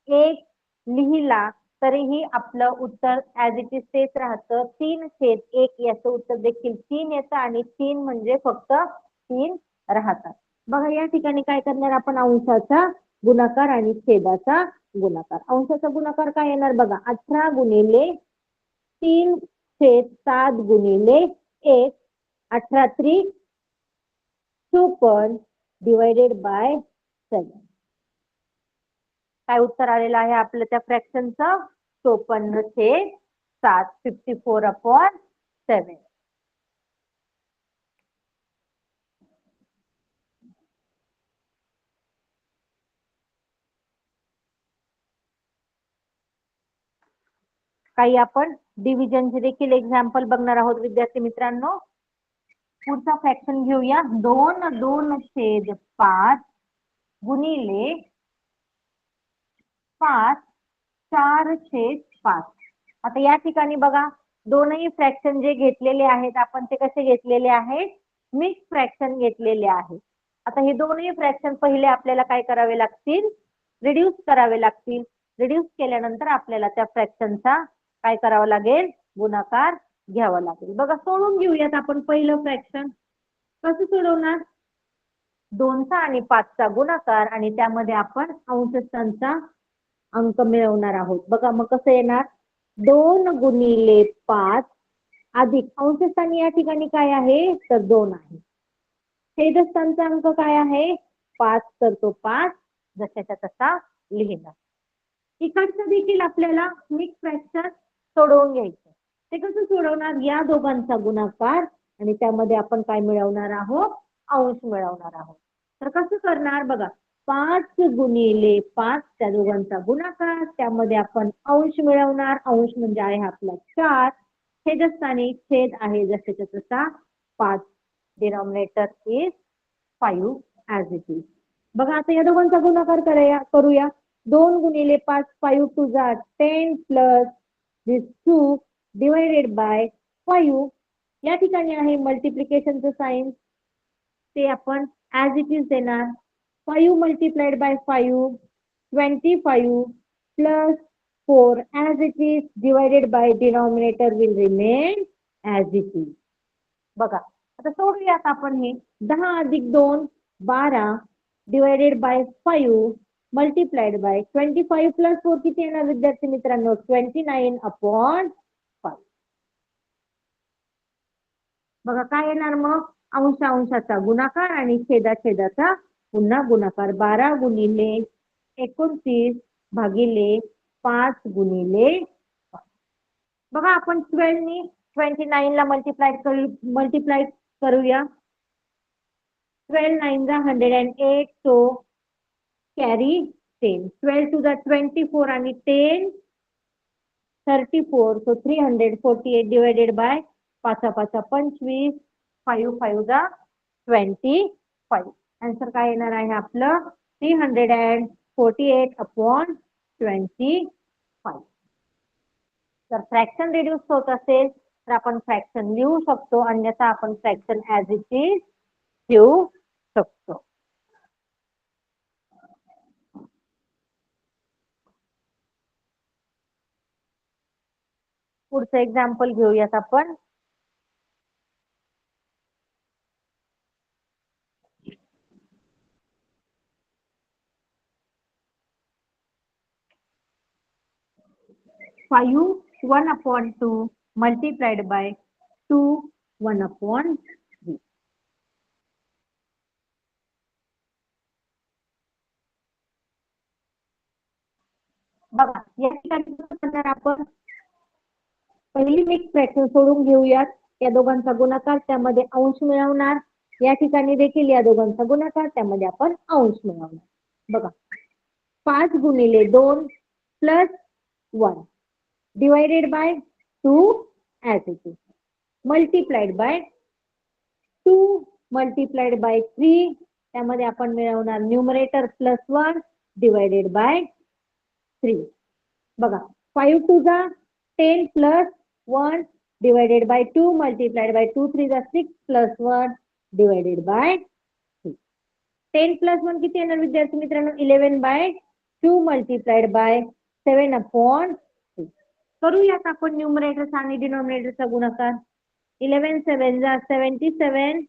1 लिहिला तरीही आपलं उत्तर ऍज इट इज तेच राहतं. 3/1 याचं उत्तर देखील 3 येतं आणि 3 म्हणजे फक्त 3 राहतात. बघा या ठिकाणी काय करणार आपण, अंशाचा गुणाकार आणि छेदाचा गुणाकार. अंशाचा गुणाकार काय येणार बघा, 18 गुणिले 3/7 गुणिले 1, 18 3 54 डिवायडेड बाय 7. काय उत्तर आलेलं आहे आपलं त्या फ्रॅक्शनचं? 54/7, 54/7. काही आपण डिव्हिजनचे देखील एक्झाम्पल बघणार आहोत विद्यार्थी मित्रांनो. पुढचा फ्रॅक्शन घेऊया. 2/2/5 गुणिले 5 4/5. आता या ठिकाणी बघा, दोनही फ्रॅक्शन जे घेतलेले आहेत आपण ते कसे घेतलेले आहेत? मिक्स फ्रॅक्शन घेतलेले आहेत. आता हे दोनही फ्रॅक्शन पहिले आपल्याला काय करावे लागतील? रिड्यूस करावे लागतील. रिड्यूस केल्यानंतर आपल्याला त्या फ्रॅक्शनचा काय करावं लागेल? गुणाकार घ्यावा लागेल. बघा, सोडून घेऊयात आपण पहिलं फ्रॅक्शन. कसं सोडवणार? 2चा आणि 5चा गुणाकार आणि त्यामध्ये आपण अंशस्थानचा अंक मिळवणार आहोत. बघा मग कसं येणार? 2 गुणिले 5 अधिक अंशस्थानी या ठिकाणी काय आहे? तर 2 आहे. छेदस्थानचा अंक काय आहे? 5, तर तो 5 जशाच्या तसा लिहिणार. इकडचं देखील आपल्याला मिक्स फ्रॅक्शन सोडवून घ्यायचं. ते कसं सोडवणार? या दोघांचा गुणाकार आणि त्यामध्ये आपण काय मिळवणार आहोत? अंश मिळवणार आहोत. तर कसं करणार बघा, 5 गुणिले 5 त्या दोघांचा गुणाकार, त्यामध्ये आपण अंश मिळवणार. अंश म्हणजे आहे आपला 4. छेदस्थानी छेद आहे जशाच्या तसा 5. Denominator is 5 as it is. बघा आता या दोघांचा गुणाकार करूया. 2 गुणिले 5 5 टू जा 10 प्लस दिस 2 डिवायडेड बाय 5. या ठिकाणी आहे मल्टिप्लिकेशनचं साइन, ते आपण ऍज इट इज देणार. 5 multiplied by 5 25 plus 4 as it is divided by denominator will remain as it is. बघा आता सोडूयात आपण हे. 10 अधिक 2 12 divided by 5 multiplied by 25 plus 4 किती येणार विद्यार्थी मित्रांनो? 29/5. बघा काय येणार मग? अंशाचा गुणाकार आणि छेदाचा पुन्हा गुणाकार. 12 गुणिले 29 भागिले 5 गुणिले 5. बघा आपण 12 नी 29 ला मल्टिप्लाय करूया. 12 9 जा 108, so carry 10. 12 to the 24 आणि 10 34, so 348 divided by 5 5 25, 5 5 जा 25. आन्सर काय येणार आहे आपलं? 348/25. जर फ्रॅक्शन रिड्यूस होत असेल तर आपण फ्रॅक्शन लिहू शकतो, अन्यथा आपण फ्रॅक्शन ऍज इट इज लिहू शकतो. पुढचं एक्झाम्पल घेऊयात आपण. Five 1/2 multiplied by 2 1/3. बघा या ठिकाणी कसं करणार आपण? पहिली मिक्स फ्रॅक्शन सोडून घेऊयात. या दोघांचा गुणाकार, त्यामध्ये अंश मिळवणार. या ठिकाणी देखील या दोघांचा गुणाकार, त्यामध्ये आपण अंश मिळवणार. बघा 5 गुणिले 2 plus 1 divided by 2 as it is multiplied by 2 multiplied by 3, त्यामध्ये आपण मिळवणार न्यूमरेटर +1 डिवायडेड बाय 3. बघा 5 2 जा 10 plus 1 divided by 2 multiplied by 2 3 जा 6 प्लस 1 डिवायडेड बाय 3. 10 प्लस 1 किती येणार विद्यार्थी मित्रांनो? 11/2 मल्टिप्लाइड बाय 7/3. करूयात आपण न्यूमरेटर आणि डिनॉमिनेटरचा गुणाकार. 11 7 जा 77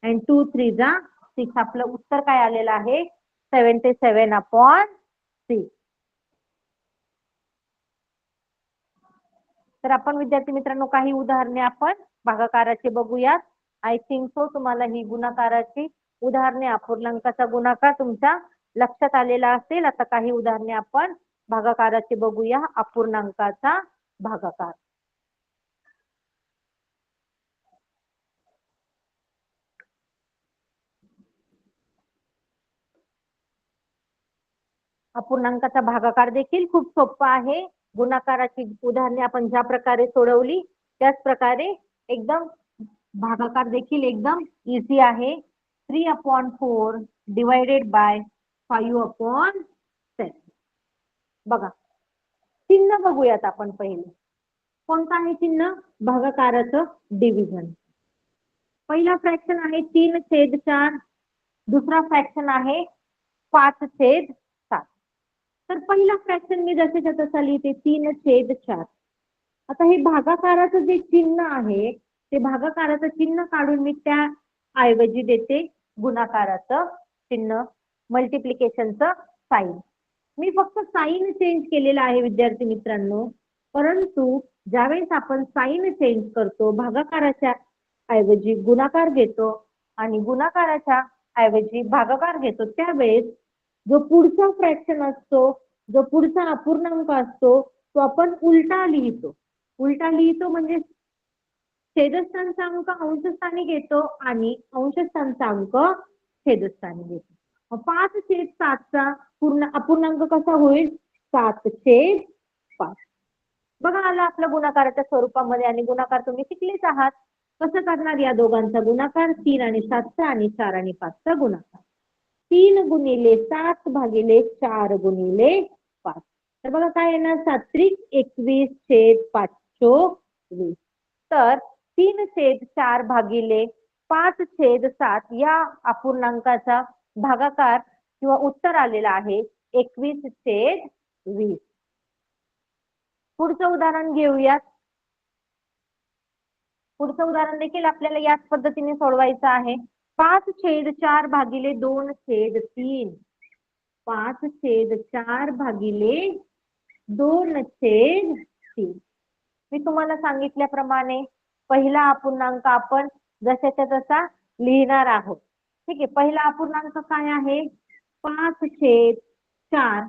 and 2 3 जा 6. आपलं उत्तर काय आलेलं आहे? 77/6. तर आपण विद्यार्थी मित्रांनो काही उदाहरणे आपण भागाकाराचे बघूयात. आय थिंक सो तुम्हाला ही गुणाकाराची उदाहरणे अपूर्णांकाचा गुणाकार तुमच्या लक्षात आलेला असेल. आता काही उदाहरणे आपण भागाकाराचे बघूया. अपूर्णांकाचा भागाकार. अपूर्णांकाचा भागाकार देखील खूप सोपा आहे. गुणाकाराची उदाहरणे आपण ज्या प्रकारे सोडवली त्याच प्रकारे एकदम भागाकार देखील एकदम इझी आहे. 3/4 डिवायडेड बाय 5/7. बघा चिन्ह बघूयात आपण पहिले. कोणतं आहे चिन्ह? भागाकाराचं डिव्हिजन. पहिला फ्रॅक्शन आहे 3/4. दुसरा फ्रॅक्शन आहे 5/7. तर पहिला फ्रॅक्शन मी जसेच्या तसा लिहिते 3/4. आता हे भागाकाराचं जे चिन्ह आहे ते भागाकाराचं चिन्ह काढून मी त्या ऐवजी देते गुणाकाराचं चिन्ह, मल्टिप्लिकेशनचं साइन. मी फक्त साइन चेंज केलेला आहे विद्यार्थी मित्रांनो. परंतु ज्यावेळेस आपण साइन चेंज करतो, भागाकाराच्या ऐवजी गुणाकार घेतो आणि गुणाकाराच्या ऐवजी भागाकार घेतो, त्यावेळेस जो पुढचा फ्रॅक्शन असतो, जो पुढचा अपूर्णांक असतो तो आपण उलटा लिहितो. उलटा लिहितो म्हणजे छेदस्थानचा अंक अंशस्थानी घेतो आणि अंशस्थानचा अंक छेदस्थानी घेतो. 5/7चा पूर्ण अपूर्णांक कसा होईल? 7/5. बघा आला आपल्या गुणाकाराच्या स्वरूपामध्ये आणि गुणाकार तुम्ही शिकलेच आहात. कसं करणार या दोघांचा गुणाकार? 3 आणि 7चा आणि 4 आणि 5चा गुणाकार. 3 गुणिले 7 भागिले 4 गुणिले 5. तर बघा काय येणार? 7×21/520. तर 3/4 भागिले 5/7 या अपूर्णांकाचा भागाकार किंवा उत्तर आलेला आहे 21/20. पुढचं उदाहरण घेऊयात. पुढचं उदाहरण देखील आपल्याला याच पद्धतीने सोडवायचं आहे. 5/4 भागिले 2/3. 5/4 भागिले 2/3. मी तुम्हाला सांगितल्याप्रमाणे पहिला अपूर्णांक आपण जशाच्या तसा लिहिणार आहोत. ठीक आहे. पहिला अपूर्णांक काय आहे? 5/4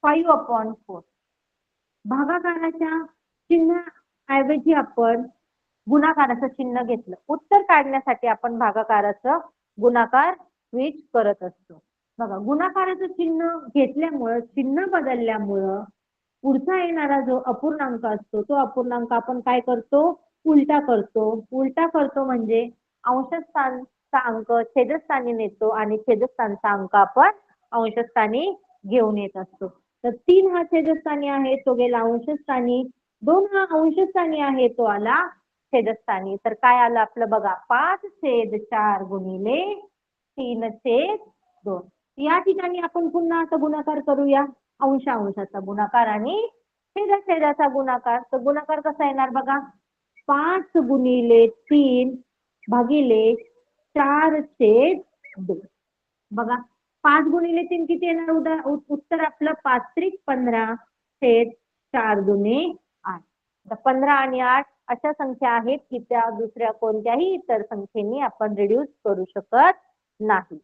5/4. भागाकाराच्या चिन्हाऐवजी आपण गुणाकाराचं चिन्ह घेतलं. उत्तर काढण्यासाठी आपण भागाकाराचं गुणाकार स्विच करत असतो. बघा गुणाकाराचं चिन्ह घेतल्यामुळं, चिन्ह बदलल्यामुळं पुढचा येणारा जो अपूर्णांक असतो तो अपूर्णांक आपण काय करतो? उलटा करतो. उलटा करतो म्हणजे अंशस्थानचा अंक छेदस्थानी नेतो आणि छेदस्थानचा अंक आपण अंशस्थानी घेऊन येत असतो. तर 3 हा छेदस्थानी आहे, तो गेला अंशस्थानी. 2 हा अंशस्थानी आहे, तो आला छेदस्थानी. तर काय आलं आपलं बघा? 5/4 गुणिले 3/2. या ठिकाणी आपण पुन्हा आता गुणाकार करूया. अंशाचा गुणाकार आणि छेदाचा गुणाकार. तर गुणाकार कसा येणार बघा? 5 गुणिले 3 भागिले 4/2. बघा 5 गुणिले 3 किती येणार? उत्तर आपलं 5×3=15/4 दुने 8. 15 आणि 8 अशा संख्या आहेत की त्या दुसऱ्या कोणत्याही इतर संख्येने आपण रिड्यूस करू शकत नाही.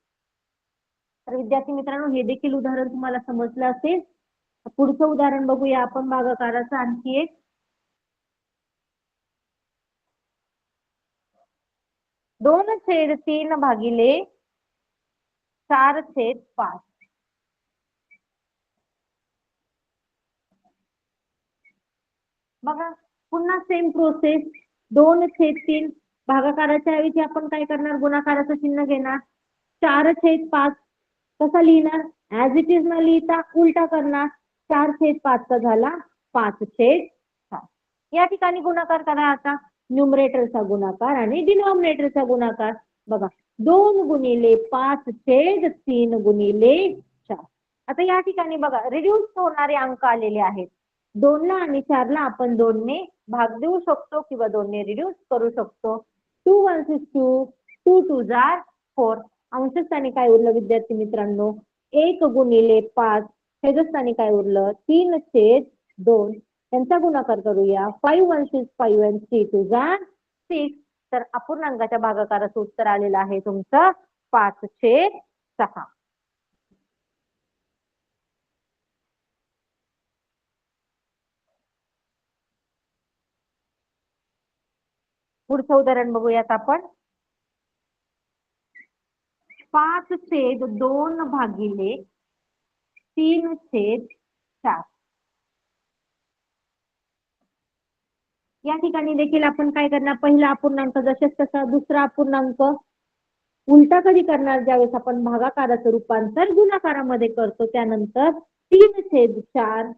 तर विद्यार्थी मित्रांनो हे देखील उदाहरण तुम्हाला समजलं असेल. पुढचं उदाहरण बघूया आपण भागाकाराचं आणखी एक. 2/3 भागिले 4/5. बघा पुन्हा सेम प्रोसेस. 2/3 भागाकाराच्या ऐवजी आपण काय करणार? गुणाकाराचं चिन्ह घेणार. 4/5 कसा लिहिणार? ऍज इट इज न लिहिता उलटा करणार. 4/5 झाला 5/7. या ठिकाणी गुणाकार करा आता. न्यूमरेटरचा गुणाकार आणि डिनॉमिनेटरचा गुणाकार. बघा 2 गुणिले 5/3 गुणिले 4. आता या ठिकाणी बघा रिड्यूस होणारे अंक आलेले आहेत. 2 ला आणि 4 ला आपण 2 ने भाग देऊ शकतो किंवा 2 ने रिड्यूस करू शकतो. 2 1s 2, 2 2s 4. अंशस्थानी काय उरलं विद्यार्थी मित्रांनो? 1 गुणिले 5 छेदस्थानी काय उरलं 3/2 त्यांचा गुणाकार करूया 5 1 6 5 and 3 2 6 तर अपूर्णांकाच्या भागाकाराचं उत्तर आलेलं आहे तुमचं 5/6. पुढचं उदाहरण बघूयात आपण 5/2 भागिले 3/4 या ठिकाणी देखील आपण काय करणार पहिला अपूर्णांक जसेच तसा दुसरा अपूर्णांक उलटा कधी करणार ज्यावेळेस आपण भागाकाराचं रूपांतर गुणाकारामध्ये करतो त्यानंतर 3/4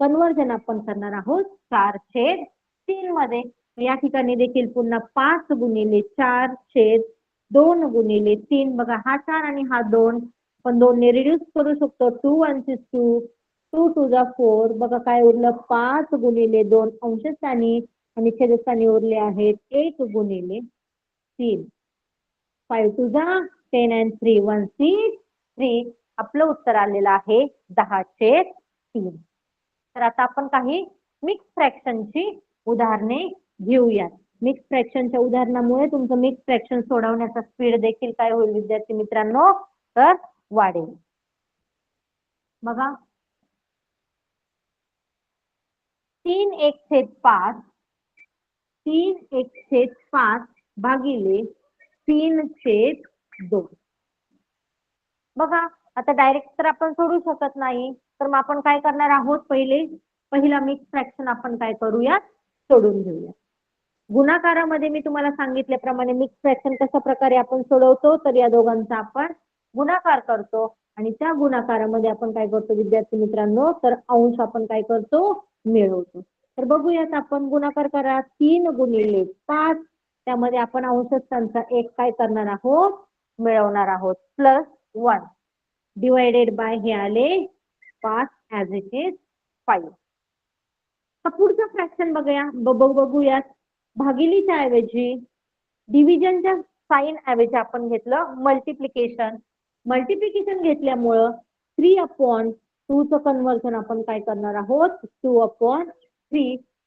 कन्वर्जन आपण करणार आहोत 4/3 मध्ये या ठिकाणी देखील पुन्हा 5 गुणिले 4/2 गुणिले 3 बघा हा 4 आणि हा 2 पण 2 ने रिड्यूस करू शकतो 2 1 6 2 2 2 4 बघा काय उरलं 5 गुणिले 2 अंशस्थानी आणि छेदस्थानी उरले आहेत 1 गुणिले 3 5 2 10 and 3 1 6 3 आपलं उत्तर आलेलं आहे 10/3. तर आता आपण काही मिक्स फ्रॅक्शनची उदाहरणे घेऊयात. मिक्स फ्रॅक्शनच्या उदाहरणामुळे तुमचं मिक्स फ्रॅक्शन सोडवण्याचा स्पीड देखील काय होईल विद्यार्थी मित्रांनो तर वाढेल. बघा 3/5 3/5 भागिले 3/2 बघा आता डायरेक्ट तर आपण सोडू शकत नाही तर मग आपण काय करणार आहोत पहिला मिक्स फ्रॅक्शन आपण काय करूया सोडून घेऊया. गुणाकारामध्ये मी तुम्हाला सांगितल्याप्रमाणे मिक्स फ्रॅक्शन कशा प्रकारे आपण सोडवतो तर या दोघांचा आपण गुणाकार करतो आणि त्या गुणाकारामध्ये आपण काय करतो विद्यार्थी मित्रांनो तर अंश आपण काय करतो मिळवतो. तर बघूयात आपण गुणाकार करा 3 गुणिले 5 त्यामध्ये आपण अंशस्थांचा एक काय करणार आहोत मिळवणार आहोत +1 डिवायडेड बाय हे आले 5 ऍज इट इज 5. पुढचं फ्रॅक्शन बघूयात भागिलीच्या ऐवजी डिव्हिजनच्या साइन ऐवजी आपण घेतलं मल्टिप्लिकेशन घेतल्यामुळं 3/2 चं कन्वर्जन आपण काय करणार आहोत 2/3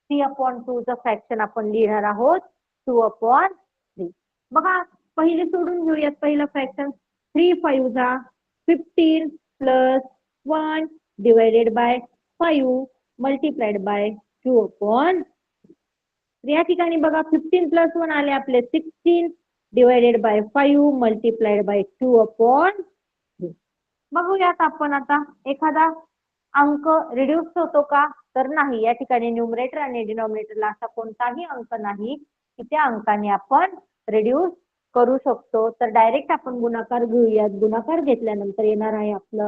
3/2 चं फ्रॅक्शन आपण लिहिणार आहोत 2/3. बघा पहिले सोडून घेऊयात पहिलं fraction 3 5 15 +1 divided by 5 multiplied by 2/3. या ठिकाणी बघा 15 +1 आले आपले 16 डिवायडेड बाय 5 मल्टिप्लाइड बाय 2/3. बघूयात आपण आता एखादा अंक रिड्यूस होतो का तर नाही. या ठिकाणी न्यूमरेटर आणि डिनॉमिनेटरला असा कोणताही अंक नाही की त्या अंकाने आपण रिड्यूस करू शकतो. तर डायरेक्ट आपण गुणाकार घेऊयात. गुणाकार घेतल्यानंतर येणार आहे आपलं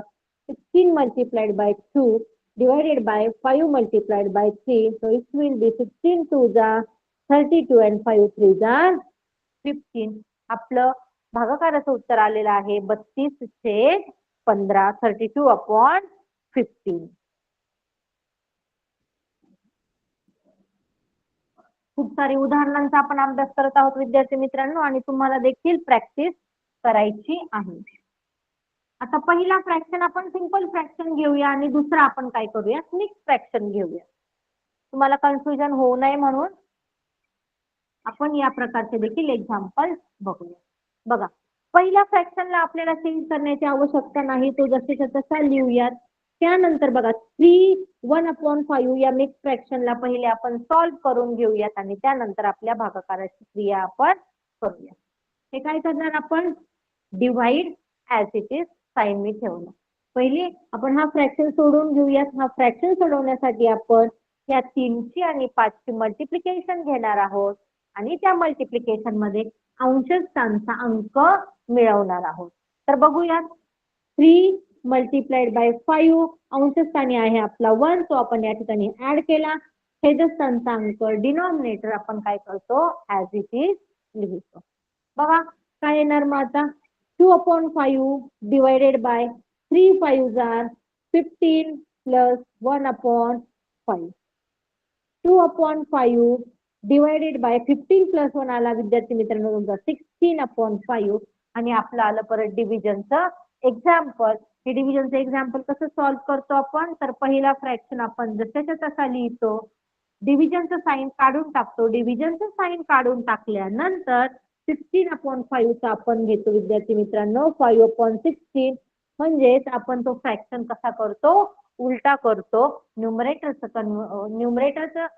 16 multiplied by 2 divided by 5 multiplied by 3. So it will be 16 2 32 and 5 3 15. आपलं भागाकाराचं उत्तर आलेलं आहे 32/15 32/15. खूप सारी उदाहरणांचा आपण अभ्यास करत आहोत विद्यार्थी मित्रांनो आणि तुम्हाला देखील प्रॅक्टिस करायची आहे. आता पहिला फ्रॅक्शन आपण सिंपल फ्रॅक्शन घेऊया आणि दुसरा आपण काय करूया मिक्स फ्रॅक्शन घेऊया. तुम्हाला कन्फ्युजन होऊ नये म्हणून आपण या प्रकारचे देखील एक्झाम्पल बघूया. बघा पहिल्या फ्रॅक्शनला आपल्याला चेंज करण्याची आवश्यकता नाही तो जसेच्या तसा लिहूयात. त्यानंतर बघा 3 1/5 या मिक्स फ्रॅक्शनला पहिले आपण सॉल्व्ह करून घेऊयात आणि त्यानंतर आपल्या भागाकाराची क्रिया आपण करूया. हे काय करणार आपण divide as it is sign मी ठेवलं. पहिले आपण हा फ्रॅक्शन सोडून घेऊयात. हा फ्रॅक्शन सोडवण्यासाठी आपण या 3 ची आणि 5 ची मल्टिप्लिकेशन घेणार आहोत आणि त्या मल्टिप्लिकेशन मध्ये अंशस्थांचा अंक मिळवणार आहोत. तर बघूयात 3 मल्टिप्लाइड बाय 5 अंशस्थानी आहे आपला 1 तो आपण या ठिकाणी ऍड केला. छेदस्थांचा अंक डिनॉमिनेटर आपण काय करतो ऍज इट इज लिहितो. बघा काय येणार मग आता 2/5 divided by 3 5s are 15 plus 1/5. 2/5 divided by 15 plus 1 आला विद्यार्थी मित्रांनो तुमचा 16/5 आणि आपलं आलं परत डिव्हिजनचं एक्झाम्पल, हे डिव्हिजनचं एक्झाम्पल कसं सॉल्व्ह करतो आपण, तर पहिला फ्रॅक्शन आपण जशाच्या तसा लिहितो, डिव्हिजनचं साईन काढून टाकतो. डिव्हिजनचं साईन काढून टाकल्यानंतर 16/5 चा आपण घेतो विद्यार्थी मित्रांनो. 5/16 म्हणजेच आपण तो फ्रॅक्शन कसा करतो, उलटा करतो. न्यूमरेटरचं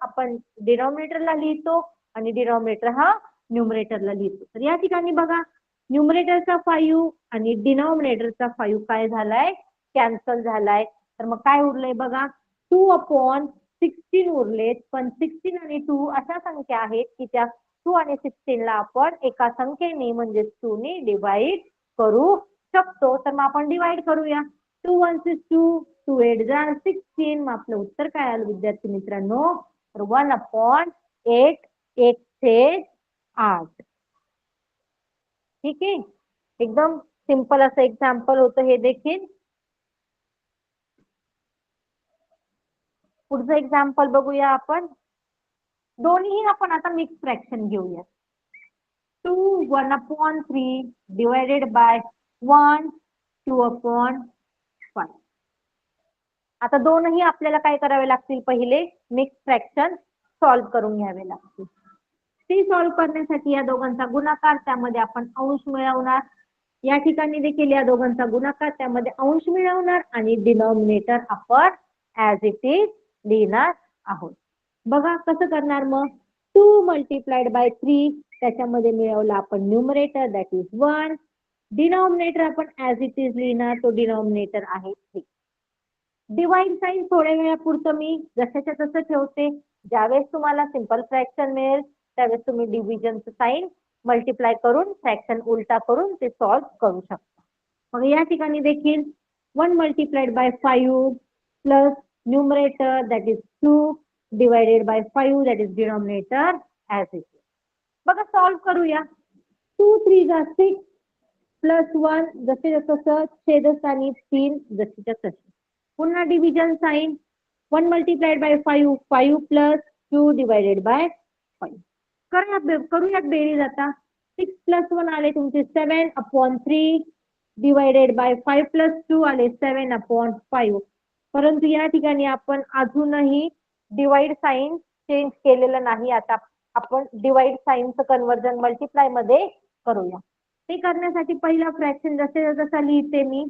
आपण डिनॉमिनेटरला लिहितो आणि डिनॉमिनेटर हा न्यूमरेटरला लिहितो. तर या ठिकाणी बघा, न्यूमरेटरचा 5 आणि डिनॉमिनेटरचा 5 काय झालाय, कॅन्सल झालाय. तर मग काय उरलंय बघा, 2/16 उरलेत. पण 16 आणि 2 अशा संख्या आहेत की त्या 2 आणि 16 ला आपण एका संख्येने म्हणजे 2 ने डिवाइड करू शकतो. तर मग आपण डिवाइड करूया. 2 1 is 2, 2 8 is 16. मग आपलं उत्तर काय आलं विद्यार्थी मित्रांनो, तर 1/8, 1/8. ठीक आहे, एकदम सिंपल असं एक्झाम्पल होतं हे देखील. पुढचं एक्झाम्पल बघूया आपण. दोन्ही आपण आता मिक्स फ्रॅक्शन घेऊया. 2 1/3 डिवायडेड बाय 1 2/5. आता दोनही आपल्याला काय करावे लागतील, पहिले मिक्स फ्रॅक्शन सॉल्व्ह करून घ्यावे लागतील. ते सॉल्व्ह करण्यासाठी या दोघांचा गुणाकार, त्यामध्ये आपण अंश मिळवणार. या ठिकाणी देखील या दोघांचा गुणाकार, त्यामध्ये अंश मिळवणार आणि डिनॉमिनेटर आपण ऍज इट इज लिहिणार आहोत. बघा कसं करणार मग. 2 मल्टिप्लाइड बाय 3, त्याच्यामध्ये मिळवला आपण न्यूमरेटर दॅट इज 1. डिनॉमिनेटर आपण ऍज इट इज लिहिणार, तो डिनॉमिनेटर आहे 3. डिवाइड साईन थोड्या वेळापुरतं मी जशाच्या तसं ठेवते. ज्यावेळेस तुम्हाला सिंपल फ्रॅक्शन मिळेल त्यावेळेस तुम्ही डिव्हिजनचं साईन मल्टिप्लाय करून फ्रॅक्शन उलटा करून ते सॉल्व्ह करू शकता. मग या ठिकाणी देखील 1 multiplied by 5 plus numerator that is 2 divided by 5 that is denominator as it is. बघा सॉल्व्ह करूया. 2 3 जा 6 प्लस 1 जसे तसं, छेदस्थानी 3 जशीच्या तशी. पुन्हा division sign. 1 multiplied by 5 5 plus 2 divided by 5. करूयात बेरीज आता. 6 प्लस 1 आले तुमचे 7/3 डिवायडेड बाय 5 प्लस 2 आले 7/5. परंतु या ठिकाणी आपण अजूनही डिवाइड साइन चेंज केलेलं नाही. आता आपण डिवाइड साइनचं कन्वर्जन मल्टिप्लाय मध्ये करूया. ते करण्यासाठी पहिला फ्रॅक्शन जसे जसा लिहिते मी.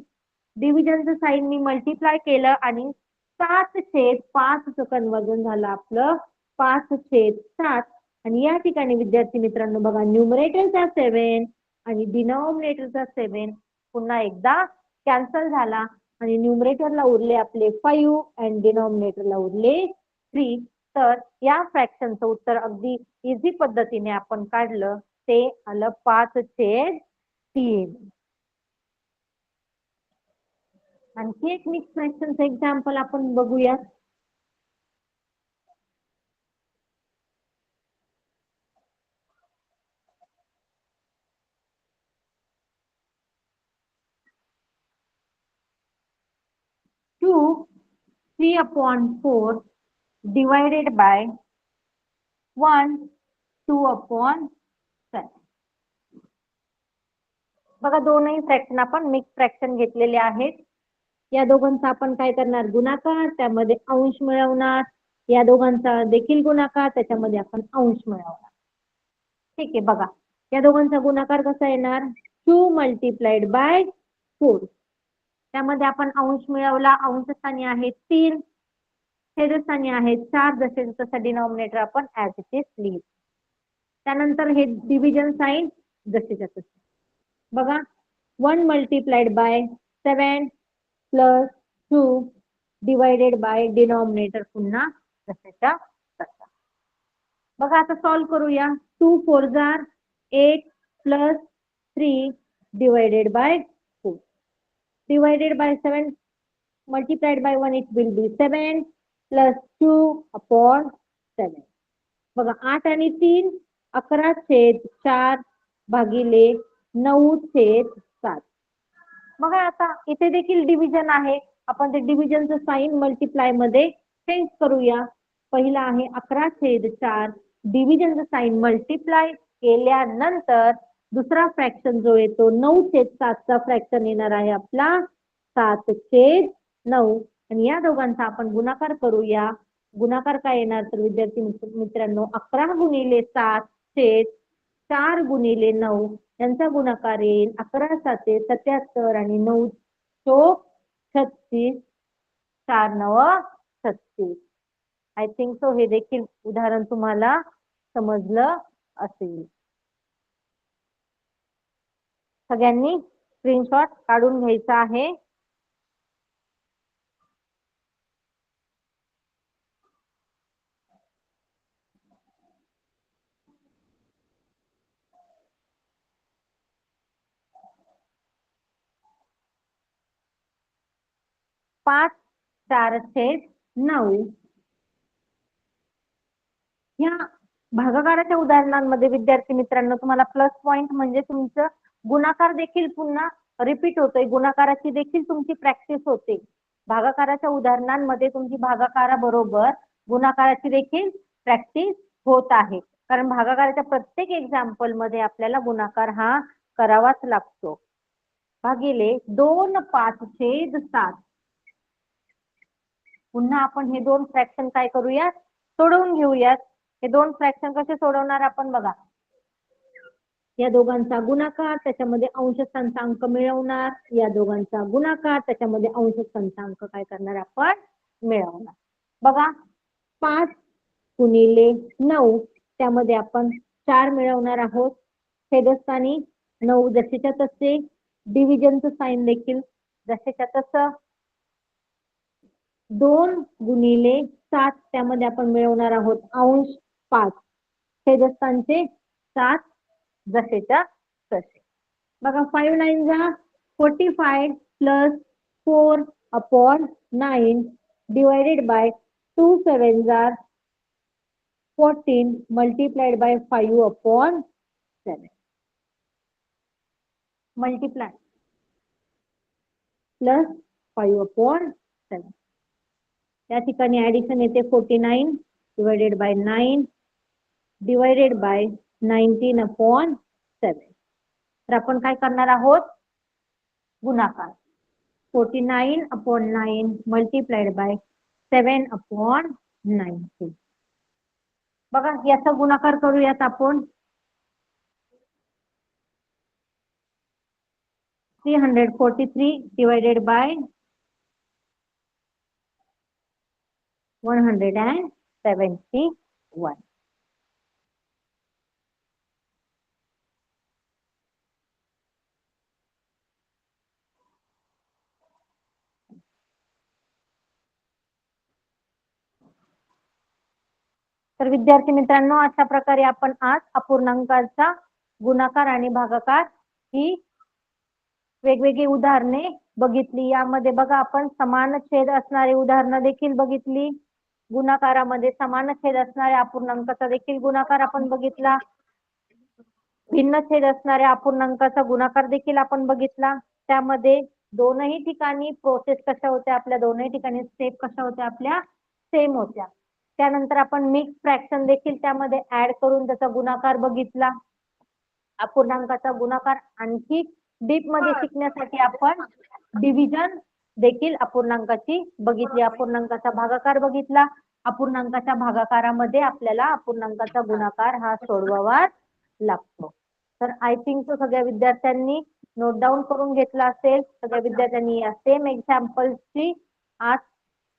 डिव्हिजनचं साइन मी मल्टिप्लाय केलं आणि 7/5 कन्वर्जन झालं आपलं 5/7. आणि या ठिकाणी विद्यार्थी मित्रांनो बघा, न्यूमरेटरचा 7 आणि डिनॉमिनेटरचा 7 पुन्हा एकदा कॅन्सल झाला आणि न्यूमरेटरला उरले आपले 5 आणि डिनॉमिनेटरला उरले 3. तर या फ्रॅक्शनचं उत्तर अगदी इझी पद्धतीने आपण काढलं, ते आलं 5/3. आणखी एक मिक्स फ्रॅक्शनचं एक्झाम्पल आपण बघूया. Two 3/4 divided by 1 2/7. बघा दोनही फ्रॅक्शन आपण मिक्स फ्रॅक्शन घेतलेले आहेत. या दोघांचा आपण काय करणार, गुणाकार, त्यामध्ये अंश मिळवणार. या दोघांचा देखील गुणाकार, त्याच्यामध्ये आपण अंश मिळवणार. ठीक आहे, बघा या दोघांचा गुणाकार कसा येणार, 2 मल्टिप्लाइड बाय 4. त्यामध्ये आपण अंश मिळवला, अंश स्थानी आहे 3, छेदस्थानी आहे 4, जसे तसा डिनॉमिनेटर आपण ऍज इट इज लिहितो. त्यानंतर हे डिव्हिजन साइन जसेच्या तसे. बघा 1 multiplied bye 7 plus 2 divided bye denominator पुन्हा जसेच्या तसा. बघा आता सॉल्व्ह करूया. 2 4 जार 8 plus 3 divided by 4 divided by 7 multiplied by 1 it will be 7 plus 2/7. बघा 8 आणि 3 11/4 भागिले 9/7. बघा आता इथे देखील डिव्हिजन आहे. आपण ते डिव्हिजनचं साइन मल्टिप्लाय मध्ये चेंज करूया. पहिला आहे 11/4. डिव्हिजनचं साइन मल्टिप्लाय केल्यानंतर दुसरा फ्रॅक्शन जो येतो 9/7चा फ्रॅक्शन येणार आहे आपला 7/9 आणि या दोघांचा आपण गुणाकार करूया. गुणाकार काय येणार तर विद्यार्थी मित्रांनो 11 गुणिले 7/4 गुणिले 9 यांचा गुणाकार येईल 11 7 77 आणि 9 चोक 36 4 9 36. आय थिंक सो हे देखील उदाहरण तुम्हाला समजलं असेल. सगळ्यांनी स्क्रीनशॉट काढून घ्यायचा आहे. पाच 4/9 ह्या भागाकाराच्या उदाहरणांमध्ये विद्यार्थी मित्रांनो तुम्हाला प्लस पॉइंट म्हणजे तुमचं गुणाकार देखील पुन्हा रिपीट होतोय. गुणाकाराची देखील तुमची प्रॅक्टिस होते. भागाकाराच्या उदाहरणांमध्ये तुमची भागाकाराबरोबर गुणाकाराची देखील प्रॅक्टिस होत आहे. कारण भागाकाराच्या प्रत्येक एक्झाम्पल मध्ये आपल्याला गुणाकार हा करावाच लागतो. भागिले 2/5/7. पुन्हा आपण हे दोन फ्रॅक्शन काय करूयात सोडवून घेऊयात. हे दोन फ्रॅक्शन कसे सोडवणार आपण बघा. या दोघांचा गुणाकार त्याच्यामध्ये अंश स्थानांक मिळवणार. या दोघांचा गुणाकार त्याच्यामध्ये अंश स्थानांक काय करणार आपण मिळवणार. बघा 5 गुणिले 9 त्यामध्ये आपण 4 मिळवणार आहोत. छेदस्थानी 9 जसेच्या तसे. डिव्हिजनचं साइन देखील जसेच्या तसं. 2 गुणिले 7 त्यामध्ये आपण मिळवणार आहोत अंश 5. छेदस्थानचे 7 जसेच्या तसे. बघा 5 9 जा 45 प्लस 4/9 डिवायडेड बाय 2 7 जा 14 मल्टिप्लाइड बाय 5/7. Multiply plus 5/7. या ठिकाणी ऍडिशन येते 49 डिवायडेड बाय 9 डिवायडेड बाय 19/7. तर आपण काय करणार आहोत गुणाकार 49/9 मल्टिप्लाइड बाय 7/19. बघा याचा गुणाकार करूयात आपण. 343 डिवायडेड बाय 171. तर विद्यार्थी मित्रांनो अशा प्रकारे आपण आज अपूर्णांकाचा गुणाकार आणि भागाकार ही वेगवेगळी उदाहरणे बघितली. यामध्ये बघा आपण समान छेद असणारी उदाहरणं देखील बघितली. गुणाकारामध्ये समान छेद असणाऱ्या अपूर्णांकाचा देखील गुणाकार आपण बघितला. भिन्न छेद असणाऱ्या अपूर्णांकाचा गुणाकार देखील आपण बघितला. त्यामध्ये दोनही ठिकाणी प्रोसेस कशा होत्या आपल्या, दोनही ठिकाणी स्टेप कशा होत्या आपल्या सेम होत्या. त्यानंतर आपण मिक्स फ्रॅक्शन देखील त्यामध्ये ऍड करून त्याचा गुणाकार बघितला. अपूर्णांकाचा गुणाकार आणखी डीप मध्ये शिकण्यासाठी आपण डिव्हिजन देखील अपूर्णांकाची बघितली. अपूर्णांकाचा भागाकार बघितला. अपूर्णांकाच्या भागाकारामध्ये आपल्याला अपूर्णांकाचा गुणाकार हा सोडवावा लागतो. तर आय थिंक सगळ्या विद्यार्थ्यांनी नोट डाऊन करून घेतला असेल. सगळ्या विद्यार्थ्यांनी या सेम एक्झाम्पल्सची आज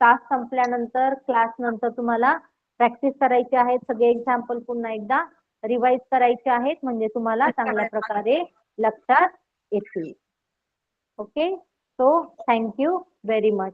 तास संपल्यानंतर क्लास नंतर तुम्हाला प्रॅक्टिस करायची आहे. सगळे एक्झाम्पल पुन्हा एकदा रिवाइज करायचे आहेत म्हणजे तुम्हाला चांगल्या प्रकारे लक्षात येतील. Okay, so thank you very much.